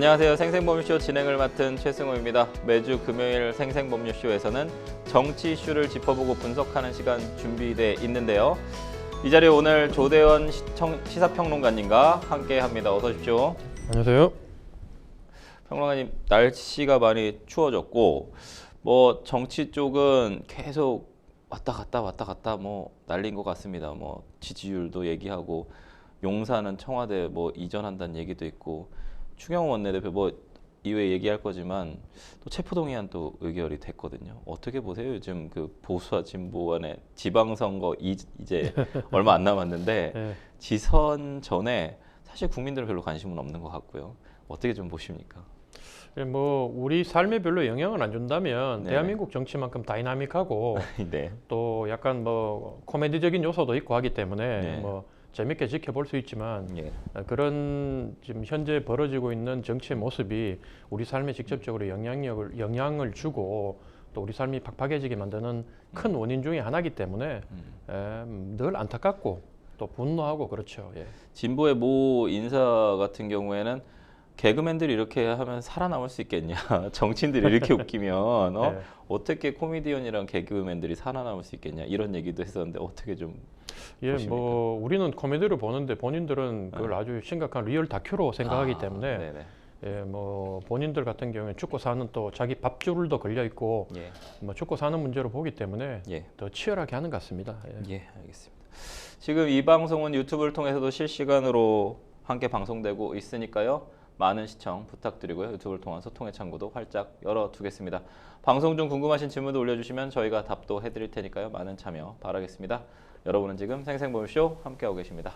안녕하세요. 생생법률쇼 진행을 맡은 최승호입니다. 매주 금요일 생생법률쇼에서는 정치 이슈를 짚어보고 분석하는 시간 준비되어 있는데요. 이 자리에 오늘 조대원 시사평론가님과 함께합니다. 어서 오십시오. 안녕하세요. 평론가님, 날씨가 많이 추워졌고 뭐 정치 쪽은 계속 왔다 갔다 뭐 날린 것 같습니다. 뭐 지지율도 얘기하고 용산은 청와대 뭐 이전한다는 얘기도 있고 추경호 원내대표 뭐 이외에 얘기할 거지만 또 체포동의안 또 의결이 됐거든요. 어떻게 보세요? 요즘 그 보수와 진보 간의 지방선거 이제 얼마 안 남았는데 네. 지선 전에 사실 국민들은 별로 관심은 없는 것 같고요. 어떻게 좀 보십니까? 뭐 우리 삶에 별로 영향을 안 준다면 네. 대한민국 정치만큼 다이나믹하고 네. 또 약간 뭐 코미디적인 요소도 있고 하기 때문에 네. 뭐 재밌게 지켜볼 수 있지만 예. 그런 지금 현재 벌어지고 있는 정치의 모습이 우리 삶에 직접적으로 영향을 주고 또 우리 삶이 팍팍해지게 만드는 큰 원인 중에 하나이기 때문에 늘 안타깝고 또 분노하고 그렇죠. 예. 진보의 모 인사 같은 경우에는 개그맨들이 이렇게 하면 살아남을 수 있겠냐? 정치인들이 이렇게 웃기면 네. 어떻게 코미디언이랑 개그맨들이 살아남을 수 있겠냐? 이런 얘기도 했었는데 어떻게 좀 예, 보십니까? 뭐 우리는 코미디를 보는데 본인들은 그걸 아주 심각한 리얼 다큐로 생각하기 때문에 네네. 예, 뭐 본인들 같은 경우에 죽고 사는 또 자기 밥줄도 걸려 있고 예. 뭐 죽고 사는 문제로 보기 때문에 예. 더 치열하게 하는 것 같습니다. 예. 예, 알겠습니다. 지금 이 방송은 유튜브를 통해서도 실시간으로 함께 방송되고 있으니까요. 많은 시청 부탁드리고요. 유튜브를 통한 소통의 창구도 활짝 열어두겠습니다. 방송 중 궁금하신 질문도 올려주시면 저희가 답도 해드릴 테니까요. 많은 참여 바라겠습니다. 여러분은 지금 생생법률쇼 함께하고 계십니다.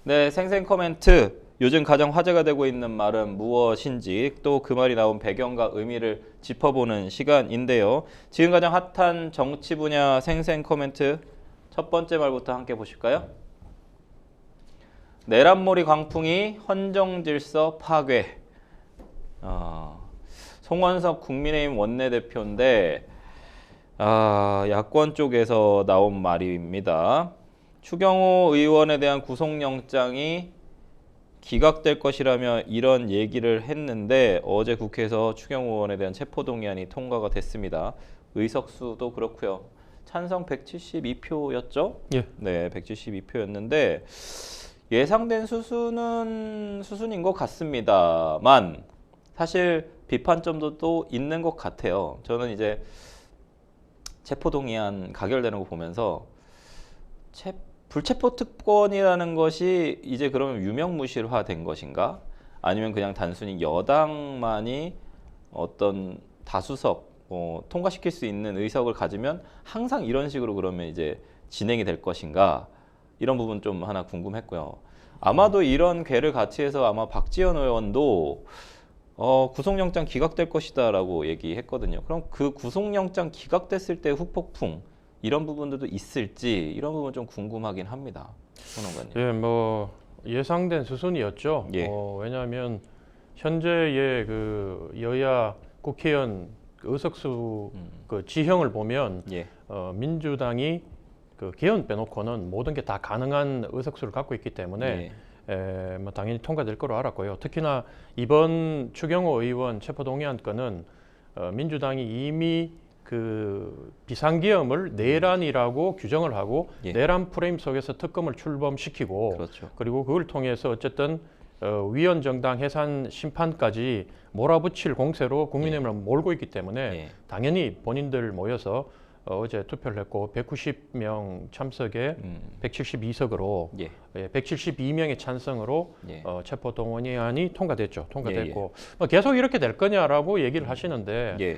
네, 생생 코멘트. 요즘 가장 화제가 되고 있는 말은 무엇인지 또 그 말이 나온 배경과 의미를 짚어보는 시간인데요. 지금 가장 핫한 정치 분야 생생 코멘트 첫 번째 말부터 함께 보실까요? 내란몰이 광풍이 헌정질서 파괴. 송원석 국민의힘 원내대표인데 야권 쪽에서 나온 말입니다. 추경호 의원에 대한 구속영장이 기각될 것이라며 이런 얘기를 했는데 어제 국회에서 추경호 의원에 대한 체포동의안이 통과가 됐습니다. 의석수도 그렇고요. 찬성 172표였죠? 예. 네, 172표였는데 예상된 수순인 것 같습니다만 사실 비판점도 또 있는 것 같아요. 저는 이제 체포동의안 가결되는 거 보면서 불체포 특권이라는 것이 이제 그러면 유명무실화된 것인가? 아니면 그냥 단순히 여당만이 어떤 다수석 통과시킬 수 있는 의석을 가지면 항상 이런 식으로 그러면 이제 진행이 될 것인가? 이런 부분 좀 하나 궁금했고요. 아마도 이런 궤를 같이 해서 아마 박지원 의원도 구속영장 기각될 것이다라고 얘기했거든요. 그럼 그 구속영장 기각됐을 때 후폭풍 이런 부분들도 있을지 이런 부분 좀 궁금하긴 합니다. 평론가님. 예, 뭐 예상된 수순이었죠. 예. 왜냐하면 현재의 그 여야 국회의원 의석수 그 지형을 보면 예. 민주당이 그 개헌 빼놓고는 모든 게 다 가능한 의석수를 갖고 있기 때문에 뭐 당연히 통과될 거로 알았고요. 특히나 이번 추경호 의원 체포동의안 건은 민주당이 이미 그 비상계엄을 내란이라고 규정을 하고 예. 내란 프레임 속에서 특검을 출범시키고 그렇죠. 그리고 그걸 통해서 어쨌든 위헌 정당 해산 심판까지 몰아붙일 공세로 국민의힘을 몰고 있기 때문에 예. 당연히 본인들 모여서 어제 투표를 했고 190명 참석에 172석으로 예. 172명의 찬성으로 예. 체포동의안이 통과됐고 예. 뭐 계속 이렇게 될 거냐라고 얘기를 하시는데 예.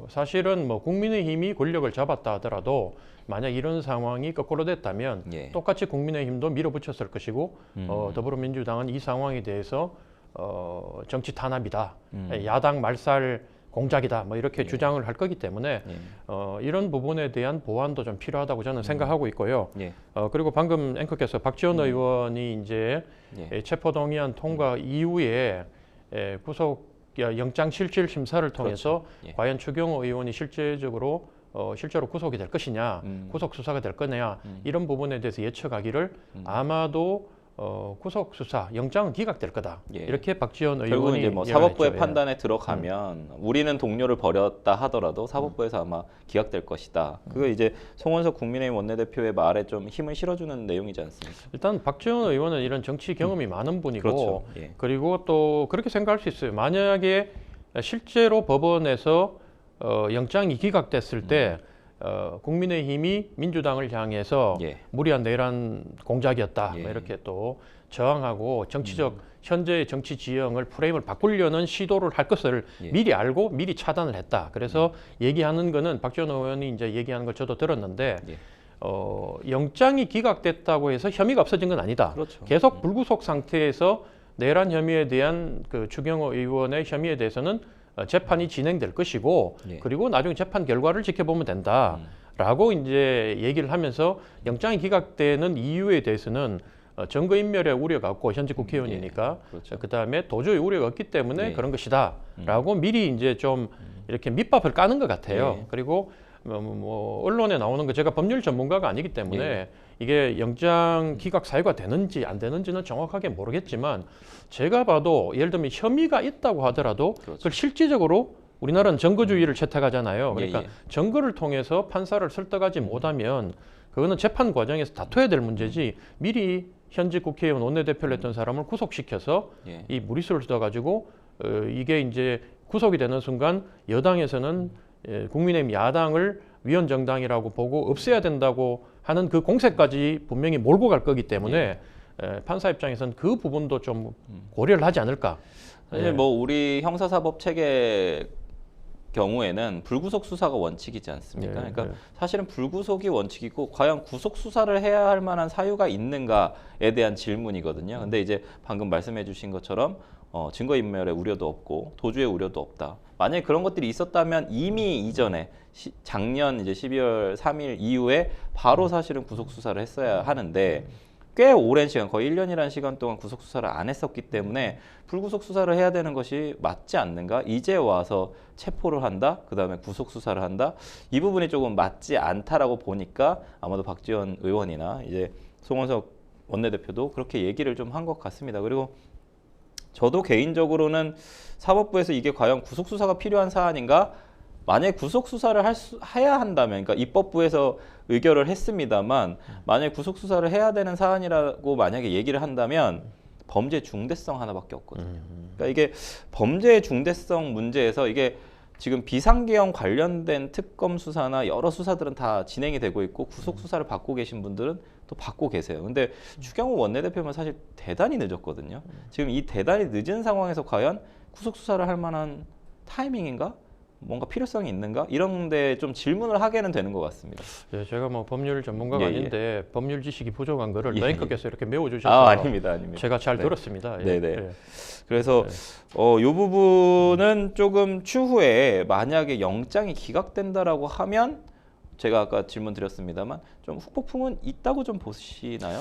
사실은 뭐 국민의힘이 권력을 잡았다 하더라도 만약 이런 상황이 거꾸로 됐다면 예. 똑같이 국민의힘도 밀어붙였을 것이고 더불어민주당은 이 상황에 대해서 정치 탄압이다, 야당 말살 공작이다, 뭐 이렇게 주장을 할 거기 때문에 이런 부분에 대한 보완도 좀 필요하다고 저는 생각하고 있고요. 그리고 방금 앵커께서 박지원 의원이 이제 체포동의안 통과 이후에 구속 영장 실질 심사를 통해서 그렇죠. 예. 과연 추경호 의원이 실질적으로 실제로 구속이 될 것이냐, 구속 수사가 될 거냐 이런 부분에 대해서 예측하기를 아마도 구속 수사 영장은 기각될 거다. 예. 이렇게 박지원 결국은 의원이 이제 뭐 예언했죠. 사법부의 예. 판단에 들어가면 우리는 동료를 버렸다 하더라도 사법부에서 아마 기각될 것이다. 그거 이제 송원석 국민의힘 원내대표의 말에 좀 힘을 실어주는 내용이지 않습니까? 일단 박지원 의원은 이런 정치 경험이 많은 분이고 그렇죠. 예. 그리고 또 그렇게 생각할 수 있어요. 만약에 실제로 법원에서 영장이 기각됐을 때 국민의힘이 민주당을 향해서 예. 무리한 내란 공작이었다. 예. 뭐 이렇게 또 저항하고 정치적 현재의 정치 지형을 프레임을 바꾸려는 시도를 할 것을 예. 미리 알고 미리 차단을 했다. 그래서 얘기하는 거는 박지원 의원이 이제 얘기하는 걸 저도 들었는데 예. 영장이 기각됐다고 해서 혐의가 없어진 건 아니다. 그렇죠. 계속 불구속 상태에서 내란 혐의에 대한 그 추경호 의원의 혐의에 대해서는 재판이 진행될 것이고 예. 그리고 나중에 재판 결과를 지켜보면 된다라고 이제 얘기를 하면서 영장이 기각되는 이유에 대해서는 증거인멸의 우려가 없고 현직 국회의원이니까 예. 그렇죠. 그다음에 도저히 우려가 없기 때문에 예. 그런 것이다라고 미리 이제 좀 이렇게 밑밥을 까는 것 같아요. 예. 그리고 뭐 언론에 나오는 거 제가 법률 전문가가 아니기 때문에 예. 이게 영장 기각 사유가 되는지 안 되는지는 정확하게 모르겠지만 제가 봐도 예를 들면 혐의가 있다고 하더라도 그렇죠. 그걸 실질적으로 우리나라는 증거주의를 채택하잖아요. 그러니까 예, 예. 증거를 통해서 판사를 설득하지 못하면 그거는 재판 과정에서 다퉈야 될 문제지 미리 현직 국회의원 원내대표를 했던 사람을 구속시켜서 예. 이 무리수를 써가지고 이게 이제 구속이 되는 순간 여당에서는 국민의힘 야당을 위헌정당이라고 보고 없애야 된다고 하는 그 공세까지 분명히 몰고 갈 거기 때문에 판사 입장에서는 그 부분도 좀 고려를 하지 않을까. 사실 뭐 우리 형사사법 체계 경우에는 불구속 수사가 원칙이지 않습니까? 예, 그러니까 예. 사실은 불구속이 원칙이고 과연 구속 수사를 해야 할 만한 사유가 있는가에 대한 질문이거든요. 근데 이제 방금 말씀해 주신 것처럼 증거인멸의 우려도 없고 도주의 우려도 없다. 만약에 그런 것들이 있었다면 이미 이전에 작년 이제 12월 3일 이후에 바로 사실은 구속 수사를 했어야 하는데 꽤 오랜 시간, 거의 1년이라는 시간 동안 구속 수사를 안 했었기 때문에 불구속 수사를 해야 되는 것이 맞지 않는가? 이제 와서 체포를 한다? 그 다음에 구속 수사를 한다? 이 부분이 조금 맞지 않다라고 보니까 아마도 박지원 의원이나 이제 송원석 원내대표도 그렇게 얘기를 좀 한 것 같습니다. 그리고 저도 개인적으로는 사법부에서 이게 과연 구속 수사가 필요한 사안인가? 만약에 구속 수사를 해야 한다면, 그러니까 입법부에서 의결을 했습니다만, 만약에 구속 수사를 해야 되는 사안이라고 만약에 얘기를 한다면 범죄 중대성 하나밖에 없거든요. 그러니까 이게 범죄의 중대성 문제에서 이게 지금 비상계엄 관련된 특검 수사나 여러 수사들은 다 진행이 되고 있고 구속 수사를 받고 계신 분들은 또 받고 계세요. 근데 추경호 원내대표는 사실 대단히 늦었거든요. 지금 이 대단히 늦은 상황에서 과연 구속 수사를 할 만한 타이밍인가? 뭔가 필요성이 있는가? 이런 데 좀 질문을 하게는 되는 것 같습니다. 네, 제가 뭐 법률 전문가가 예, 아닌데 법률 지식이 부족한 거를 예, 너희께서 이렇게 메워주셔서 아닙니다, 아닙니다. 제가 잘 네. 들었습니다. 예, 네네. 예. 그래서 이 부분은 조금 추후에 만약에 영장이 기각된다라고 하면 제가 아까 질문 드렸습니다만 좀 후폭풍은 있다고 좀 보시나요?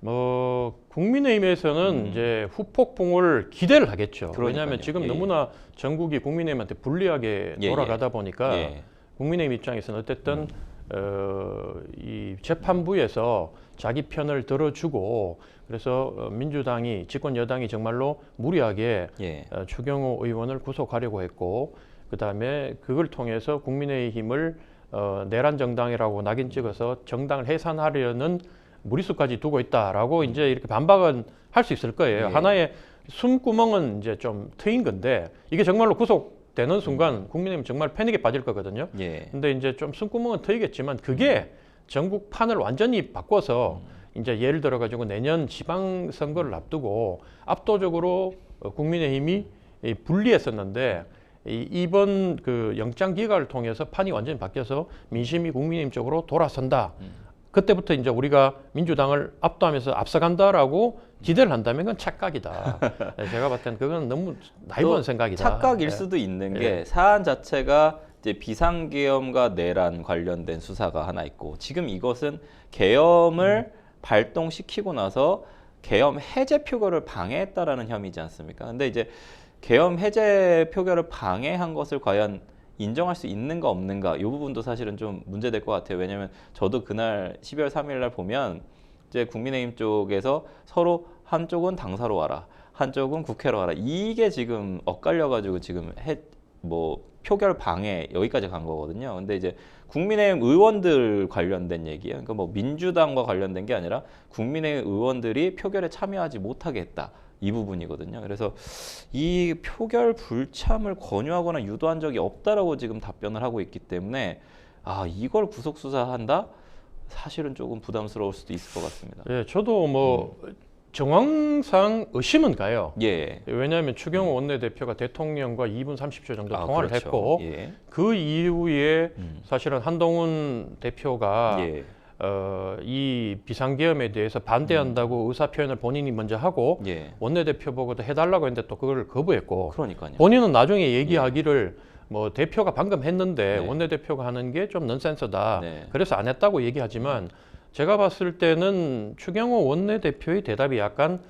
뭐 국민의힘에서는 이제 후폭풍을 기대를 하겠죠. 그러니까요. 왜냐하면 지금 예, 예. 너무나 전국이 국민의힘한테 불리하게 예, 돌아가다 보니까 예. 국민의힘 입장에서는 어쨌든 이 재판부에서 자기 편을 들어주고 그래서 민주당이 집권 여당이 정말로 무리하게 예. 추경호 의원을 구속하려고 했고 그다음에 그걸 통해서 국민의힘을 내란 정당이라고 낙인 찍어서 정당을 해산하려는 무리수까지 두고 있다라고 이제 이렇게 반박은 할 수 있을 거예요. 예. 하나의 숨구멍은 이제 좀 트인 건데 이게 정말로 구속되는 순간 국민의힘 정말 패닉에 빠질 거거든요. 예. 근데 이제 좀 숨구멍은 트이겠지만 그게 전국 판을 완전히 바꿔서 이제 예를 들어 가지고 내년 지방 선거를 앞두고 압도적으로 국민의힘이 불리했었는데 이번 그 영장 기각을 통해서 판이 완전히 바뀌어서 민심이 국민의힘 쪽으로 돌아선다. 그때부터 이제 우리가 민주당을 압도하면서 앞서간다라고 기대를 한다면 그건 착각이다. 제가 봤을 때는 그건 너무 나이브한 생각이다. 착각일 예. 수도 있는 예. 게 사안 자체가 이제 비상계엄과 내란 관련된 수사가 하나 있고 지금 이것은 계엄을 발동시키고 나서 계엄 해제 표결을 방해했다라는 혐의지 않습니까? 근데 이제 계엄 해제 표결을 방해한 것을 과연 인정할 수 있는가 없는가 이 부분도 사실은 좀 문제될 것 같아요. 왜냐하면 저도 그날 12월 3일 날 보면 이제 국민의힘 쪽에서 서로 한쪽은 당사로 와라, 한쪽은 국회로 와라. 이게 지금 엇갈려가지고 지금 표결 방해 여기까지 간 거거든요. 근데 이제 국민의힘 의원들 관련된 얘기예요. 그러니까 뭐 민주당과 관련된 게 아니라 국민의힘 의원들이 표결에 참여하지 못하게 했다. 이 부분이거든요. 그래서 이 표결 불참을 권유하거나 유도한 적이 없다라고 지금 답변을 하고 있기 때문에 이걸 구속 수사한다? 사실은 조금 부담스러울 수도 있을 것 같습니다. 예, 저도 뭐 정황상 의심은 가요. 예. 왜냐하면 추경호 원내대표가 대통령과 2분 30초 정도 통화를 그렇죠. 했고 예. 그 이후에 사실은 한동훈 대표가 예. 이 비상계엄에 대해서 반대한다고 의사 표현을 본인이 먼저 하고 예. 원내대표 보고도 해달라고 했는데 또 그걸 거부했고 그러니까요. 본인은 나중에 얘기하기를 뭐 대표가 방금 했는데 네. 원내대표가 하는 게 좀 넌센스다. 네. 그래서 안 했다고 얘기하지만 제가 봤을 때는 추경호 원내대표의 대답이 약간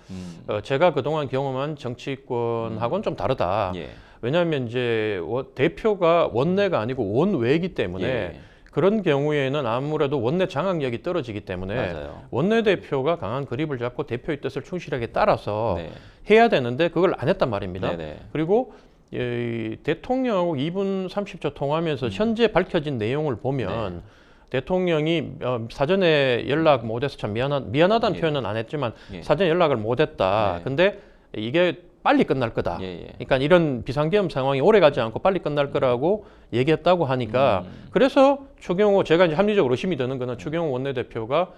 제가 그동안 경험한 정치권하고는 좀 다르다. 예. 왜냐하면 이제 대표가 원내가 아니고 원외이기 때문에 예. 그런 경우에는 아무래도 원내 장악력이 떨어지기 때문에 맞아요. 원내대표가 강한 그립을 잡고 대표의 뜻을 충실하게 따라서 네. 해야 되는데 그걸 안 했단 말입니다. 네네. 그리고 이 대통령하고 2분 30초 통화하면서 현재 밝혀진 내용을 보면 대통령이 사전에 연락 못해서 참 미안하다는 예. 표현은 안 했지만 예. 사전에 연락을 못했다. 네. 근데 이게 빨리 끝날 거다. 예, 예. 그러니까 이런 비상계엄 상황이 오래 가지 않고 빨리 끝날 거라고 얘기했다고 하니까 그래서 추경호 제가 이제 합리적으로 의심이 드는 거는 추경호 원내대표가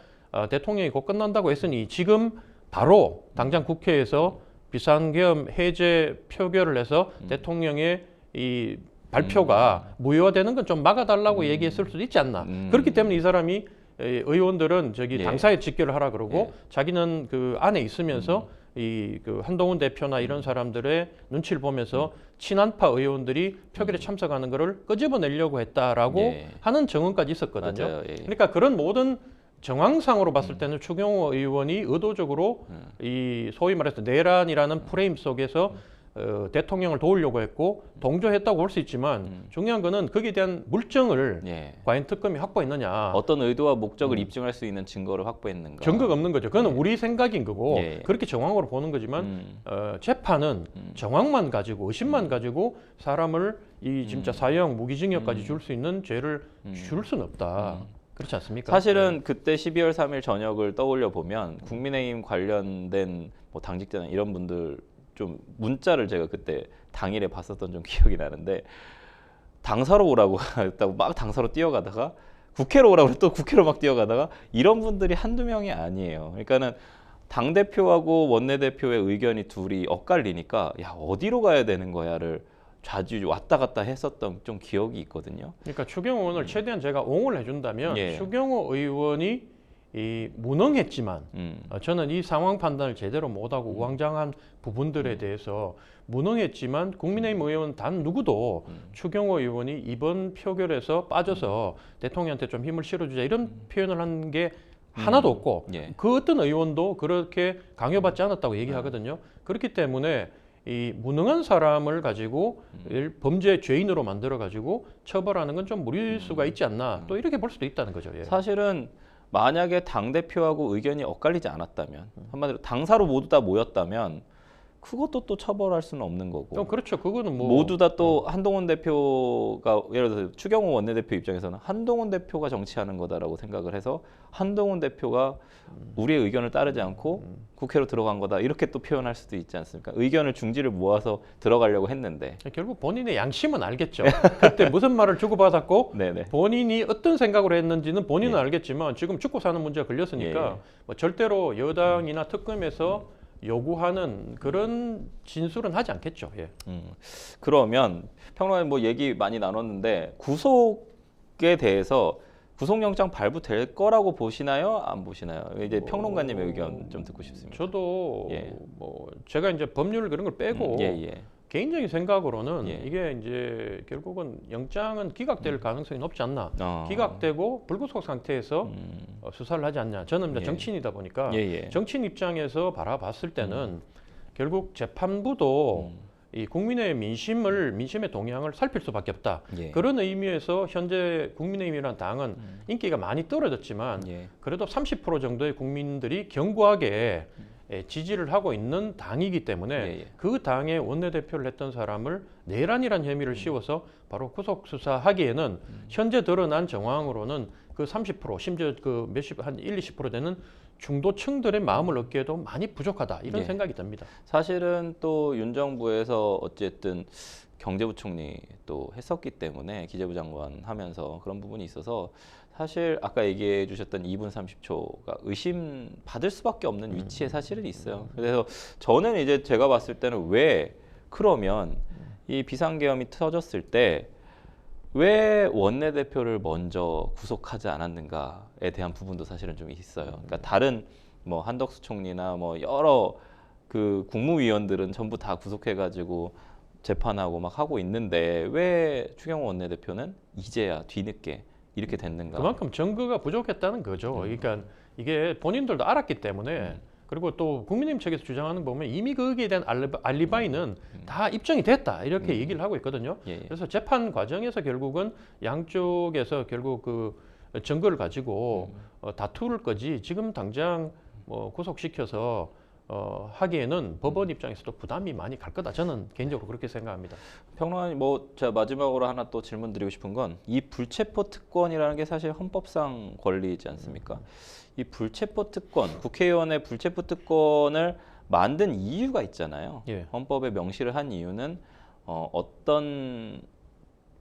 대통령이 곧 끝난다고 했으니 지금 바로 당장 국회에서 비상계엄 해제 표결을 해서 대통령의 이 발표가 무효화되는 건 좀 막아달라고 얘기했을 수도 있지 않나. 그렇기 때문에 이 사람이 의원들은 저기 예. 당사에 직결을 하라 그러고 예. 자기는 그 안에 있으면서 이 그 한동훈 대표나 이런 사람들의 눈치를 보면서 친한파 의원들이 표결에 참석하는 것을 끄집어내려고 했다라고 예. 하는 증언까지 있었거든요. 맞아요. 예. 그러니까 그런 모든 정황상으로 봤을 때는 추경호 의원이 의도적으로 이 소위 말해서 내란이라는 프레임 속에서 대통령을 도우려고 했고 동조했다고 볼 수 있지만 중요한 거는 거기에 대한 물증을 예. 과연 특검이 확보했느냐. 어떤 의도와 목적을 입증할 수 있는 증거를 확보했는가? 증거가 없는 거죠. 그건 우리 생각인 거고 예. 그렇게 정황으로 보는 거지만 재판은 정황만 가지고 의심만 가지고 사람을 이 진짜 사형 무기징역까지 줄 수 있는 죄를 줄 수는 없다. 그렇지 않습니까? 사실은 그때 12월 3일 저녁을 떠올려 보면 국민의힘 관련된 뭐 당직자나 이런 분들 좀 문자를 제가 그때 당일에 봤었던 좀 기억이 나는데 당사로 오라고 했다고 막 당사로 뛰어가다가 국회로 오라고 또 국회로 막 뛰어가다가 이런 분들이 한두 명이 아니에요. 그러니까는 당 대표하고 원내대표의 의견이 둘이 엇갈리니까 야 어디로 가야 되는 거야를 자주 왔다 갔다 했었던 좀 기억이 있거든요. 그러니까 추경호 의원을 최대한 제가 옹호를 해준다면 예. 추경호 의원이 이 무능했지만 저는 이 상황 판단을 제대로 못하고 우왕좌왕한 부분들에 대해서 무능했지만 국민의힘 의원 단 누구도 추경호 의원이 이번 표결에서 빠져서 대통령한테 좀 힘을 실어주자 이런 표현을 한 게 하나도 없고 예. 그 어떤 의원도 그렇게 강요받지 않았다고 얘기하거든요. 그렇기 때문에 이 무능한 사람을 가지고 범죄 죄인으로 만들어 가지고 처벌하는 건 좀 무리일 수가 있지 않나 또 이렇게 볼 수도 있다는 거죠. 예. 사실은 만약에 당 대표하고 의견이 엇갈리지 않았다면 한마디로 당사로 모두 다 모였다면 그것도 또 처벌할 수는 없는 거고. 그렇죠. 그거는 뭐 모두 다 또 한동훈 대표가 예를 들어서 추경호 원내대표 입장에서는 한동훈 대표가 정치하는 거다라고 생각을 해서 한동훈 대표가 우리의 의견을 따르지 않고 국회로 들어간 거다 이렇게 또 표현할 수도 있지 않습니까? 의견을 중지를 모아서 들어가려고 했는데 결국 본인의 양심은 알겠죠. 그때 무슨 말을 주고받았고 네네. 본인이 어떤 생각으로 했는지는 본인은 예. 알겠지만 지금 죽고 사는 문제가 걸렸으니까 예. 뭐 절대로 여당이나 특검에서 요구하는 그런 진술은 하지 않겠죠. 예. 그러면 평론가님 뭐 얘기 많이 나눴는데 구속에 대해서 구속영장 발부될 거라고 보시나요? 안 보시나요? 이제 평론가님의 의견 좀 듣고 싶습니다. 저도 예. 뭐 제가 이제 법률 그런 걸 빼고 예. 개인적인 생각으로는 예. 이게 이제 결국은 영장은 기각될 가능성이 높지 않나. 기각되고 불구속 상태에서 수사를 하지 않냐. 저는 이제 예. 정치인이다 보니까 예. 정치인 입장에서 바라봤을 때는 결국 재판부도 이 국민의 민심의 동향을 살필 수밖에 없다. 예. 그런 의미에서 현재 국민의힘이라는 당은 인기가 많이 떨어졌지만 예. 그래도 30% 정도의 국민들이 견고하게 지지를 하고 있는 당이기 때문에 예. 그 당의 원내대표를 했던 사람을 내란이란 혐의를 씌워서 바로 구속 수사하기에는 현재 드러난 정황으로는 그 30% 심지어 그 몇십 한 1, 20% 되는 중도층들의 마음을 얻기에도 많이 부족하다 이런 예. 생각이 듭니다. 사실은 또 윤 정부에서 어쨌든 경제부총리 또 했었기 때문에 기재부 장관 하면서 그런 부분이 있어서 사실 아까 얘기해 주셨던 2분 30초가 의심 받을 수밖에 없는 위치에 사실은 있어요. 그래서 저는 이제 제가 봤을 때는 왜 그러면 이 비상계엄이 터졌을 때 왜 원내대표를 먼저 구속하지 않았는가에 대한 부분도 사실은 좀 있어요. 그러니까 다른 뭐 한덕수 총리나 뭐 여러 그 국무위원들은 전부 다 구속해가지고 재판하고 막 하고 있는데 왜 추경호 원내대표는 이제야 뒤늦게 이렇게 됐는가? 그만큼 증거가 부족했다는 거죠. 그러니까 이게 본인들도 알았기 때문에 그리고 또 국민의힘 측에서 주장하는 거 보면 이미 거기에 대한 알리바이는 다 입증이 됐다 이렇게 얘기를 하고 있거든요. 예. 그래서 재판 과정에서 결국은 양쪽에서 결국 그 증거를 가지고 다툴 거지 지금 당장 뭐 구속시켜서 하기에는 법원 입장에서도 부담이 많이 갈 거다. 저는 개인적으로 그렇게 생각합니다. 평론가님, 뭐 제가 마지막으로 하나 또 질문 드리고 싶은 건 이 불체포 특권이라는 게 사실 헌법상 권리이지 않습니까? 이 불체포 특권, 국회의원의 불체포 특권을 만든 이유가 있잖아요. 예. 헌법에 명시를 한 이유는 어떤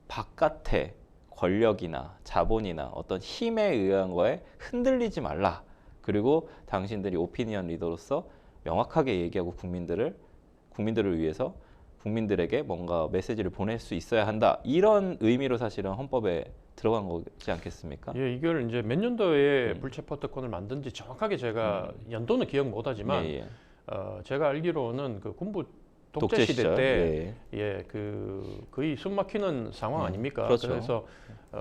바깥의 권력이나 자본이나 어떤 힘에 의한 거에 흔들리지 말라. 그리고 당신들이 오피니언 리더로서 명확하게 얘기하고 국민들을 위해서 국민들에게 뭔가 메시지를 보낼 수 있어야 한다. 이런 의미로 사실은 헌법에 들어간 거지 않겠습니까? 예, 이걸 이제 몇 년도에 불체포 특권을 만든지 정확하게 제가 연도는 기억 못하지만 예. 제가 알기로는 그 군부 독재 독재 시대 시절, 때 그 거의 숨 막히는 상황 아닙니까? 그렇죠. 그래서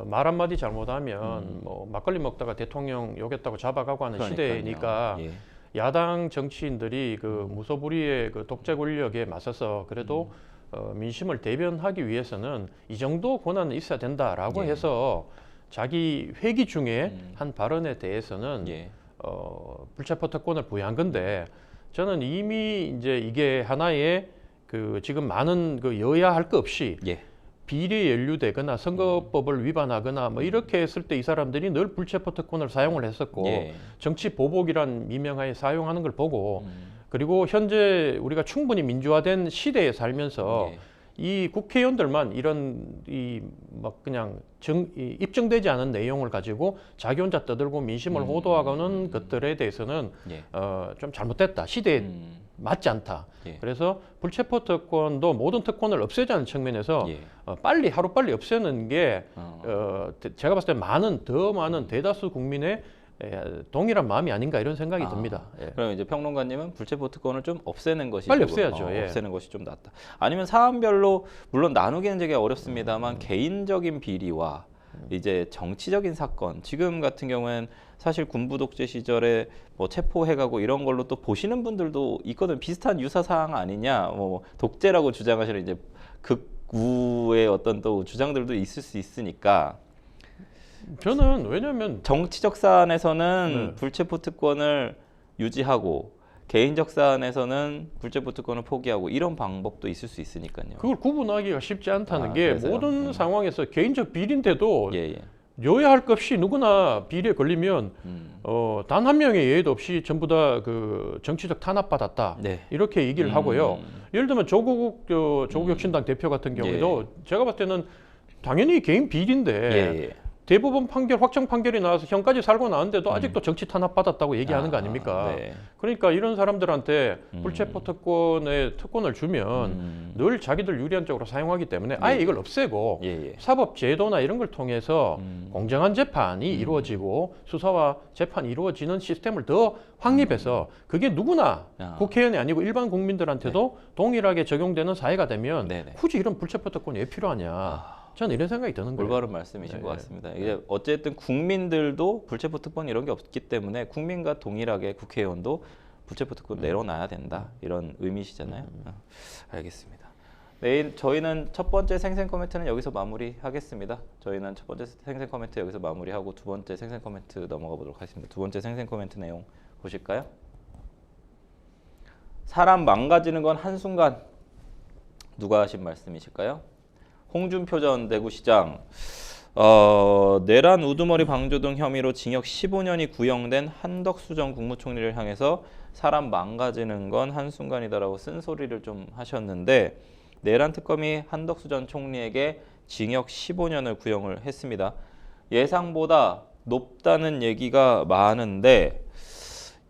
말 한마디 잘못하면 뭐 막걸리 먹다가 대통령 욕했다고 잡아가고 하는 그러니까요. 시대니까 예. 야당 정치인들이 그 무소불위의 그 독재 권력에 맞서서 그래도 민심을 대변하기 위해서는 이 정도 권한은 있어야 된다라고 예. 해서 자기 회기 중에 한 발언에 대해서는 예. 불체포 특권을 부여한 건데 저는 이미 이제 이게 하나의 그 지금 많은 그 여야 할 것 없이 예. 비리에 연루되거나 선거법을 위반하거나 뭐 이렇게 했을 때 이 사람들이 늘 불체포 특권을 사용을 했었고 예. 정치 보복이란 미명하에 사용하는 걸 보고 그리고 현재 우리가 충분히 민주화된 시대에 살면서 예. 이 국회의원들만 이런 이 막 그냥 입증되지 않은 내용을 가지고 자기 혼자 떠들고 민심을 호도하고는 것들에 대해서는 예. 좀 잘못됐다. 시대에 맞지 않다. 예. 그래서 불체포 특권도 모든 특권을 없애자는 측면에서 예. 빨리 하루빨리 없애는 게 제가 봤을 때 더 많은 대다수 국민의 동일한 마음이 아닌가 이런 생각이 듭니다. 예. 그럼 이제 평론가님은 불체포 특권을 좀 없애는 것이 빨리 조금, 없애야죠. 예. 없애는 것이 좀 낫다. 아니면 사안별로 물론 나누기는 되게 어렵습니다만 개인적인 비리와 이제 정치적인 사건 지금 같은 경우에는 사실 군부 독재 시절에 뭐 체포해가고 이런 걸로 또 보시는 분들도 있거든. 비슷한 유사 사항 아니냐. 뭐 독재라고 주장하시는 이제 극우의 어떤 또 주장들도 있을 수 있으니까. 저는 왜냐하면 정치적 사안에서는 네. 불체포 특권을 유지하고 개인적 사안에서는 불체포 특권을 포기하고 이런 방법도 있을 수 있으니까요. 그걸 구분하기가 쉽지 않다는 게 그래서요? 모든 상황에서 개인적 비리인데도 예. 여야 할 것 없이 누구나 비리에 걸리면 단 한 명의 예의도 없이 전부 다 그 정치적 탄압받았다 네. 이렇게 얘기를 하고요. 예를 들면 조국 혁신당 대표 같은 경우에도 제가 봤을 때는 당연히 개인 비리인데 예. 대법원 판결 확정 판결이 나와서 형까지 살고 나왔는데도 아직도 정치 탄압 받았다고 얘기하는 거 아닙니까? 네. 그러니까 이런 사람들한테 불체포 특권을 주면 늘 자기들 유리한 쪽으로 사용하기 때문에 아예 이걸 없애고 예. 사법 제도나 이런 걸 통해서 공정한 재판이 이루어지고 수사와 재판이 이루어지는 시스템을 더 확립해서 그게 누구나 국회의원이 아니고 일반 국민들한테도 동일하게 적용되는 사회가 되면 네네. 굳이 이런 불체포 특권이 왜 필요하냐? 저는 이런 생각이 드는 거예요. 올바른 말씀이신 것 같습니다. 이제 어쨌든 국민들도 불체포 특권 이런 게 없기 때문에 국민과 동일하게 국회의원도 불체포 특권 내려놔야 된다 이런 의미시잖아요. 알겠습니다. 내일 저희는 첫 번째 생생 코멘트는 여기서 마무리하겠습니다. 저희는 첫 번째 생생 코멘트 여기서 마무리하고 두 번째 생생 코멘트 넘어가 보도록 하겠습니다. 두 번째 생생 코멘트 내용 보실까요? 사람 망가지는 건 한순간. 누가 하신 말씀이실까요? 홍준표 전 대구시장. 내란 우두머리 방조 등 혐의로 징역 15년이 구형된 한덕수 전 국무총리를 향해서 사람 망가지는 건 한순간이다라고 쓴소리를 좀 하셨는데, 내란 특검이 한덕수 전 총리에게 징역 15년을 구형을 했습니다. 예상보다 높다는 얘기가 많은데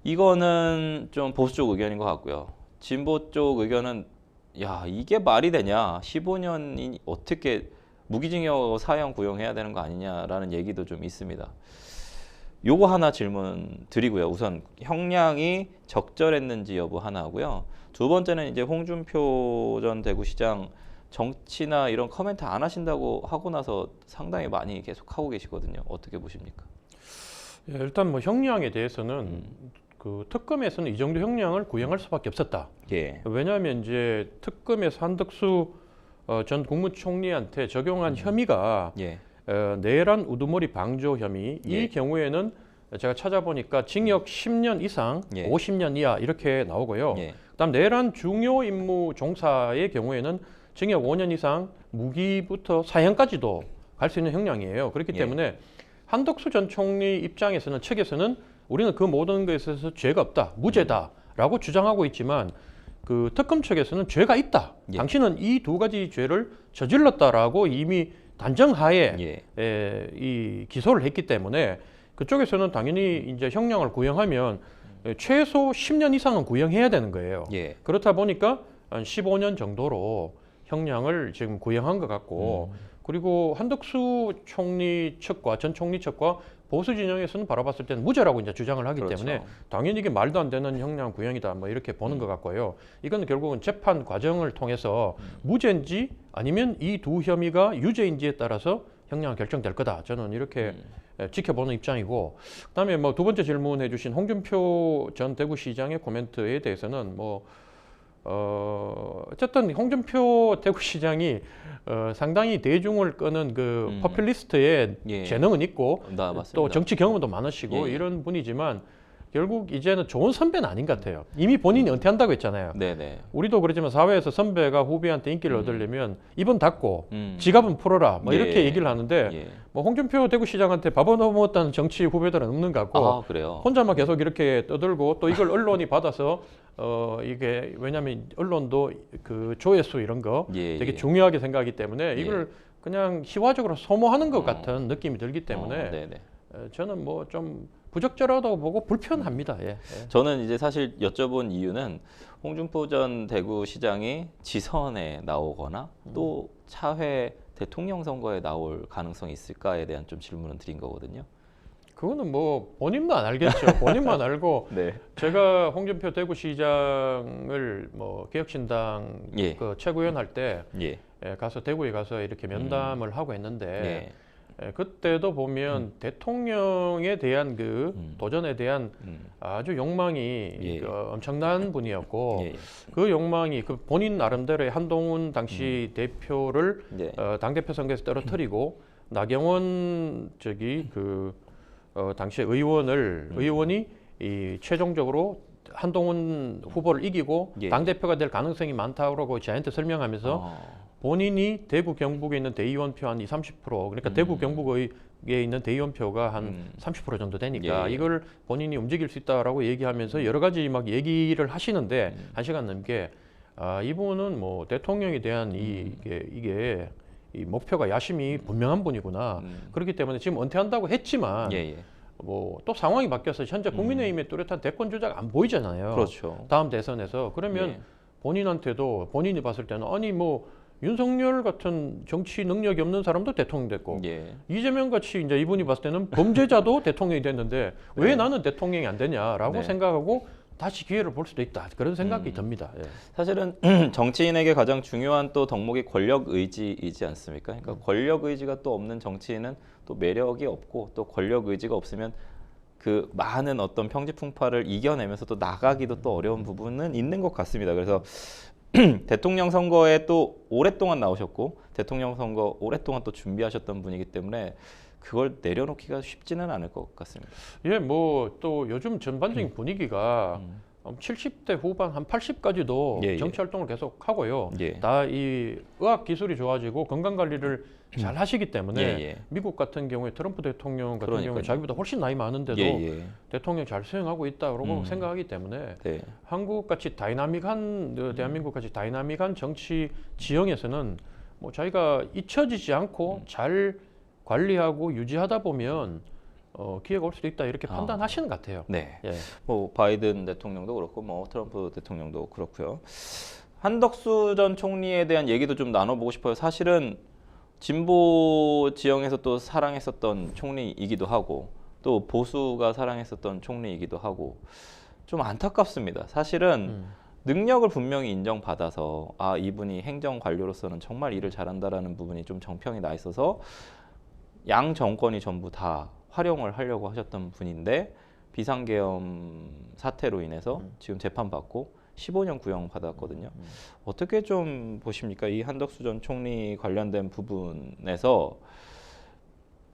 이거는 좀 보수 쪽 의견인 것 같고요. 진보 쪽 의견은 야, 이게 말이 되냐? 15년이 어떻게 무기징역 사형 구형해야 되는 거 아니냐라는 얘기도 좀 있습니다. 요거 하나 질문 드리고요. 우선 형량이 적절했는지 여부 하나 하고요. 두 번째는 이제 홍준표 전 대구시장 정치나 이런 코멘트 안 하신다고 하고 나서 상당히 많이 계속 하고 계시거든요. 어떻게 보십니까? 예, 일단 뭐 형량에 대해서는 그 특검에서는 이 정도 형량을 구형할 수밖에 없었다. 예. 왜냐하면 이제 특검에서 한덕수 전 국무총리한테 적용한 혐의가 예. 내란 우두머리 방조 혐의. 예. 이 경우에는 제가 찾아보니까 징역 10년 이상, 예. 50년 이하 이렇게 나오고요. 예. 그다음 내란 중요 임무 종사의 경우에는 징역 5년 이상, 무기부터 사형까지도 갈 수 있는 형량이에요. 그렇기 예. 때문에 한덕수 전 총리 입장에서는, 측에서는 우리는 그 모든 것에 있어서 죄가 없다, 무죄다라고 주장하고 있지만 그 특검 측에서는 죄가 있다. 예. 당신은 이 두 가지 죄를 저질렀다라고 이미 단정하에 예. 이 기소를 했기 때문에 그쪽에서는 당연히 이제 형량을 구형하면 최소 10년 이상은 구형해야 되는 거예요. 예. 그렇다 보니까 한 15년 정도로 형량을 지금 구형한 것 같고, 그리고 한덕수 총리 측과 전 총리 측과 보수 진영에서는 바라봤을 때는 무죄라고 이제 주장을 하기 그렇죠. 때문에 당연히 이게 말도 안 되는 형량 구형이다 뭐 이렇게 보는 것 같고요. 이건 결국은 재판 과정을 통해서 무죄인지 아니면 이 두 혐의가 유죄인지에 따라서 형량이 결정될 거다. 저는 이렇게 지켜보는 입장이고, 그다음에 뭐 두 번째 질문해주신 홍준표 전 대구시장의 코멘트에 대해서는 뭐 어쨌든 홍준표 대구시장이 상당히 대중을 끄는 그 포퓰리스트의 예. 재능은 있고 맞습니다. 또 정치 경험도 많으시고 예. 이런 분이지만 결국 이제는 좋은 선배는 아닌 것 같아요. 이미 본인이 은퇴한다고 했잖아요. 네네. 우리도 그렇지만 사회에서 선배가 후배한테 인기를 얻으려면 입은 닫고 음. 지갑은 풀어라 뭐 예. 이렇게 얘기를 하는데 예. 뭐 홍준표 대구시장한테 밥 얻어먹었다는 정치 후배들은 없는 것 같고 아, 그래요? 혼자만 계속 이렇게 떠들고 또 이걸 언론이 받아서 이게 왜냐하면 언론도 그 조회수 이런 거 예, 되게 예. 중요하게 생각하기 때문에 예. 이걸 그냥 희화적으로 소모하는 것 같은 느낌이 들기 때문에 네네. 저는 뭐 좀 부적절하다고 보고 불편합니다. 예. 예. 저는 이제 사실 여쭤본 이유는 홍준표 전 대구시장이 지선에 나오거나 또 차회 대통령 선거에 나올 가능성이 있을까에 대한 좀 질문을 드린 거거든요. 그거는 뭐 본인도 안 알겠죠. 본인만 알고 네. 제가 홍준표 대구시장을 뭐 개혁신당 예. 그 최고위원 할 때 예. 가서 대구에 가서 이렇게 면담을 하고 했는데 예. 그때도 보면 대통령에 대한 그 도전에 대한 아주 욕망이 예. 그 엄청난 분이었고 예. 그 욕망이 그 본인 나름대로의 한동훈 당시 대표를 예. 당대표 선거에서 떨어뜨리고 나경원 저기 그 당시 의원이 이 최종적으로 한동훈 후보를 이기고 예. 당대표가 될 가능성이 많다고 저한테 설명하면서 본인이 대구 경북에 있는 대의원표 한 20, 30% 그러니까 대구 경북에 있는 대의원표가 한 30% 정도 되니까 예. 이걸 본인이 움직일 수 있다라고 얘기하면서 여러 가지 막 얘기를 하시는데 한 시간 넘게 이분은 뭐 대통령에 대한 이게 이 목표가 야심이 분명한 분이구나. 그렇기 때문에 지금 은퇴한다고 했지만 예. 뭐 또 상황이 바뀌어서 현재 국민의힘의 뚜렷한 대권 주자가 안 보이잖아요. 그렇죠. 다음 대선에서 그러면 예. 본인한테도 본인이 봤을 때는 아니 뭐 윤석열 같은 정치 능력이 없는 사람도 대통령 됐고 예. 이재명 같이 이제 이분이 봤을 때는 범죄자도 대통령이 됐는데 왜 나는 대통령이 안 되냐라고 네. 생각하고 다시 기회를 볼 수도 있다 그런 생각이 듭니다. 예. 사실은 정치인에게 가장 중요한 또 덕목이 권력 의지이지 않습니까? 그러니까 권력 의지가 또 없는 정치인은 또 매력이 없고 또 권력 의지가 없으면 그 많은 어떤 평지풍파를 이겨내면서 또 나가기도 또 어려운 부분은 있는 것 같습니다. 그래서 대통령 선거에 또 오랫동안 나오셨고 대통령 선거 오랫동안 또 준비하셨던 분이기 때문에 그걸 내려놓기가 쉽지는 않을 것 같습니다. 예, 뭐 또 요즘 전반적인 분위기가 70대 후반 한 80까지도 예, 예. 정치 활동을 계속 하고요. 예. 다 이 의학 기술이 좋아지고 건강 관리를 잘 하시기 때문에 예, 예. 미국 같은 경우에 트럼프 대통령 같은 그러니까요. 경우에 자기보다 훨씬 나이 많은데도 예, 예. 대통령 잘 수행하고 있다고 생각하기 때문에 네. 한국 같이 다이나믹한 대한민국 같이 다이나믹한 정치 지형에서는 뭐 자기가 잊혀지지 않고 잘 관리하고 유지하다 보면 기회가 올 수도 있다 이렇게 판단하시는 것 같아요. 네. 예. 뭐 바이든 대통령도 그렇고 뭐 트럼프 대통령도 그렇고요. 한덕수 전 총리에 대한 얘기도 좀 나눠보고 싶어요. 사실은 진보 지형에서 또 사랑했었던 총리이기도 하고 또 보수가 사랑했었던 총리이기도 하고 좀 안타깝습니다. 사실은 능력을 분명히 인정받아서 아 이분이 행정 관료로서는 정말 일을 잘한다라는 부분이 좀 정평이 나 있어서 양 정권이 전부 다 활용을 하려고 하셨던 분인데 비상계엄 사태로 인해서 지금 재판받고 15년 구형 받았거든요. 어떻게 좀 보십니까? 이 한덕수 전 총리 관련된 부분에서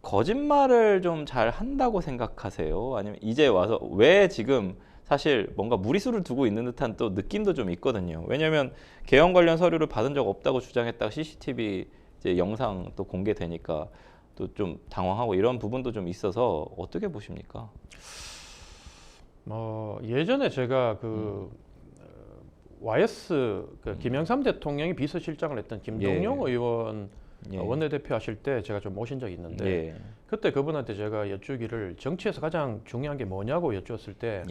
거짓말을 좀 잘 한다고 생각하세요? 아니면 이제 와서 왜 지금 사실 뭔가 무리수를 두고 있는 듯한 또 느낌도 좀 있거든요. 왜냐하면 계엄 관련 서류를 받은 적 없다고 주장했다가 CCTV 이제 영상 또 공개되니까 또 좀 당황하고 이런 부분도 좀 있어서 어떻게 보십니까? 예전에 제가 YS 김영삼 대통령이 비서실장을 했던 김동영 의원 원내대표 하실 때 제가 좀 모신 적이 있는데 그때 그분한테 제가 여쭈기를 정치에서 가장 중요한 게 뭐냐고 여쭈었을 때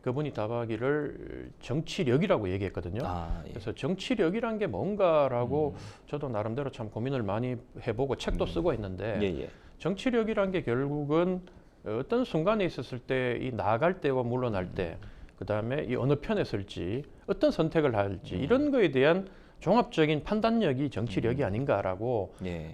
그분이 답하기를 정치력이라고 얘기했거든요. 그래서 정치력이란 게 뭔가라고 저도 나름대로 참 고민을 많이 해보고 책도 쓰고 했는데 정치력이란 게 결국은 어떤 순간에 있었을 때 이 나아갈 때와 물러날 때 그다음에 이 어느 편에 설지 어떤 선택을 할지 이런 거에 대한 종합적인 판단력이 정치력이 아닌가라고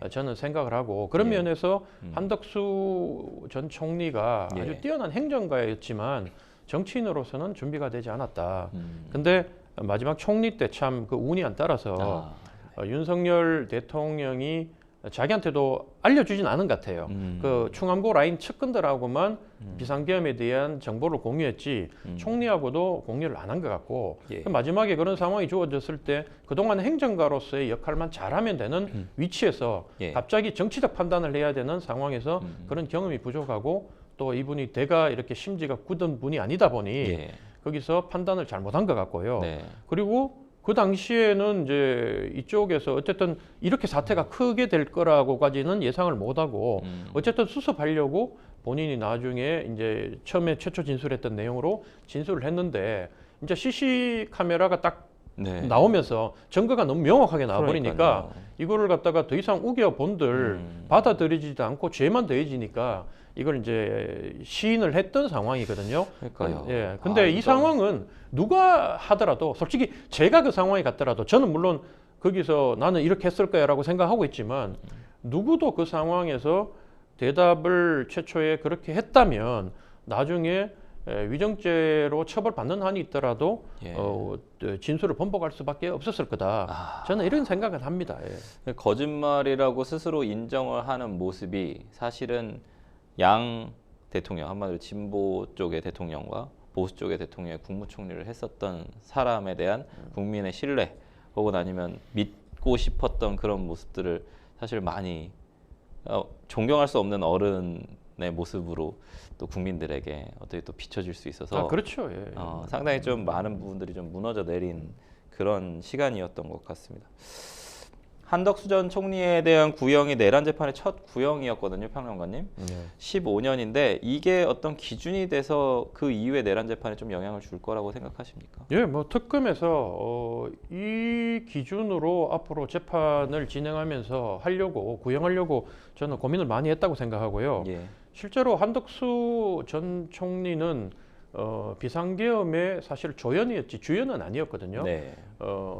저는 생각을 하고 그런 면에서 한덕수 전 총리가 아주 뛰어난 행정가였지만 정치인으로서는 준비가 되지 않았다. 근데 마지막 총리 때 참 그 운이 안 따라서 윤석열 대통령이 자기한테도 알려주진 않은 것 같아요. 그 충암고 라인 측근들하고만 비상계엄에 대한 정보를 공유했지 총리하고도 공유를 안 한 것 같고 마지막에 그런 상황이 주어졌을 때 그동안 행정가로서의 역할만 잘하면 되는 위치에서 갑자기 정치적 판단을 해야 되는 상황에서 그런 경험이 부족하고 또 이분이 대가 이렇게 심지가 굳은 분이 아니다 보니 거기서 판단을 잘 못한 것 같고요. 그리고 그 당시에는 이제 이쪽에서 어쨌든 이렇게 사태가 크게 될 거라고까지는 예상을 못하고 어쨌든 수습하려고 본인이 나중에 이제 처음에 최초 진술했던 내용으로 진술을 했는데 이제 CC 카메라가 딱 나오면서 증거가 너무 명확하게 나와버리니까 이거를 갖다가 더 이상 우겨 본들 받아들이지도 않고 죄만 더해지니까 이걸 이제 시인을 했던 상황이거든요. 그러니까요. 근데 이 상황은 누가 하더라도 솔직히 제가 그 상황에 갔더라도 저는 물론 거기서 나는 이렇게 했을 거야라고 생각하고 있지만 누구도 그 상황에서 대답을 최초에 그렇게 했다면 나중에 위정죄로 처벌받는 한이 있더라도 진술을 번복할 수밖에 없었을 거다. 저는 이런 생각을 합니다. 거짓말이라고 스스로 인정을 하는 모습이 사실은 양 대통령, 한마디로 진보 쪽의 대통령과 보수 쪽의 대통령의 국무총리를 했었던 사람에 대한 국민의 신뢰 혹은 아니면 믿고 싶었던 그런 모습들을 사실 많이 존경할 수 없는 어른의 모습으로 또 국민들에게 어떻게 또 비춰질 수 있어서 그렇죠. 상당히 좀 많은 부분들이 좀 무너져 내린 그런 시간이었던 것 같습니다. 한덕수 전 총리에 대한 구형이 내란 재판의 첫 구형이었거든요, 평론가님. 15년인데 이게 어떤 기준이 돼서 그 이후에 내란 재판에 좀 영향을 줄 거라고 생각하십니까? 뭐 특검에서 이 기준으로 앞으로 재판을 진행하면서 구형하려고 저는 고민을 많이 했다고 생각하고요. 실제로 한덕수 전 총리는 비상계엄의 사실 조연이었지 주연은 아니었거든요. 네.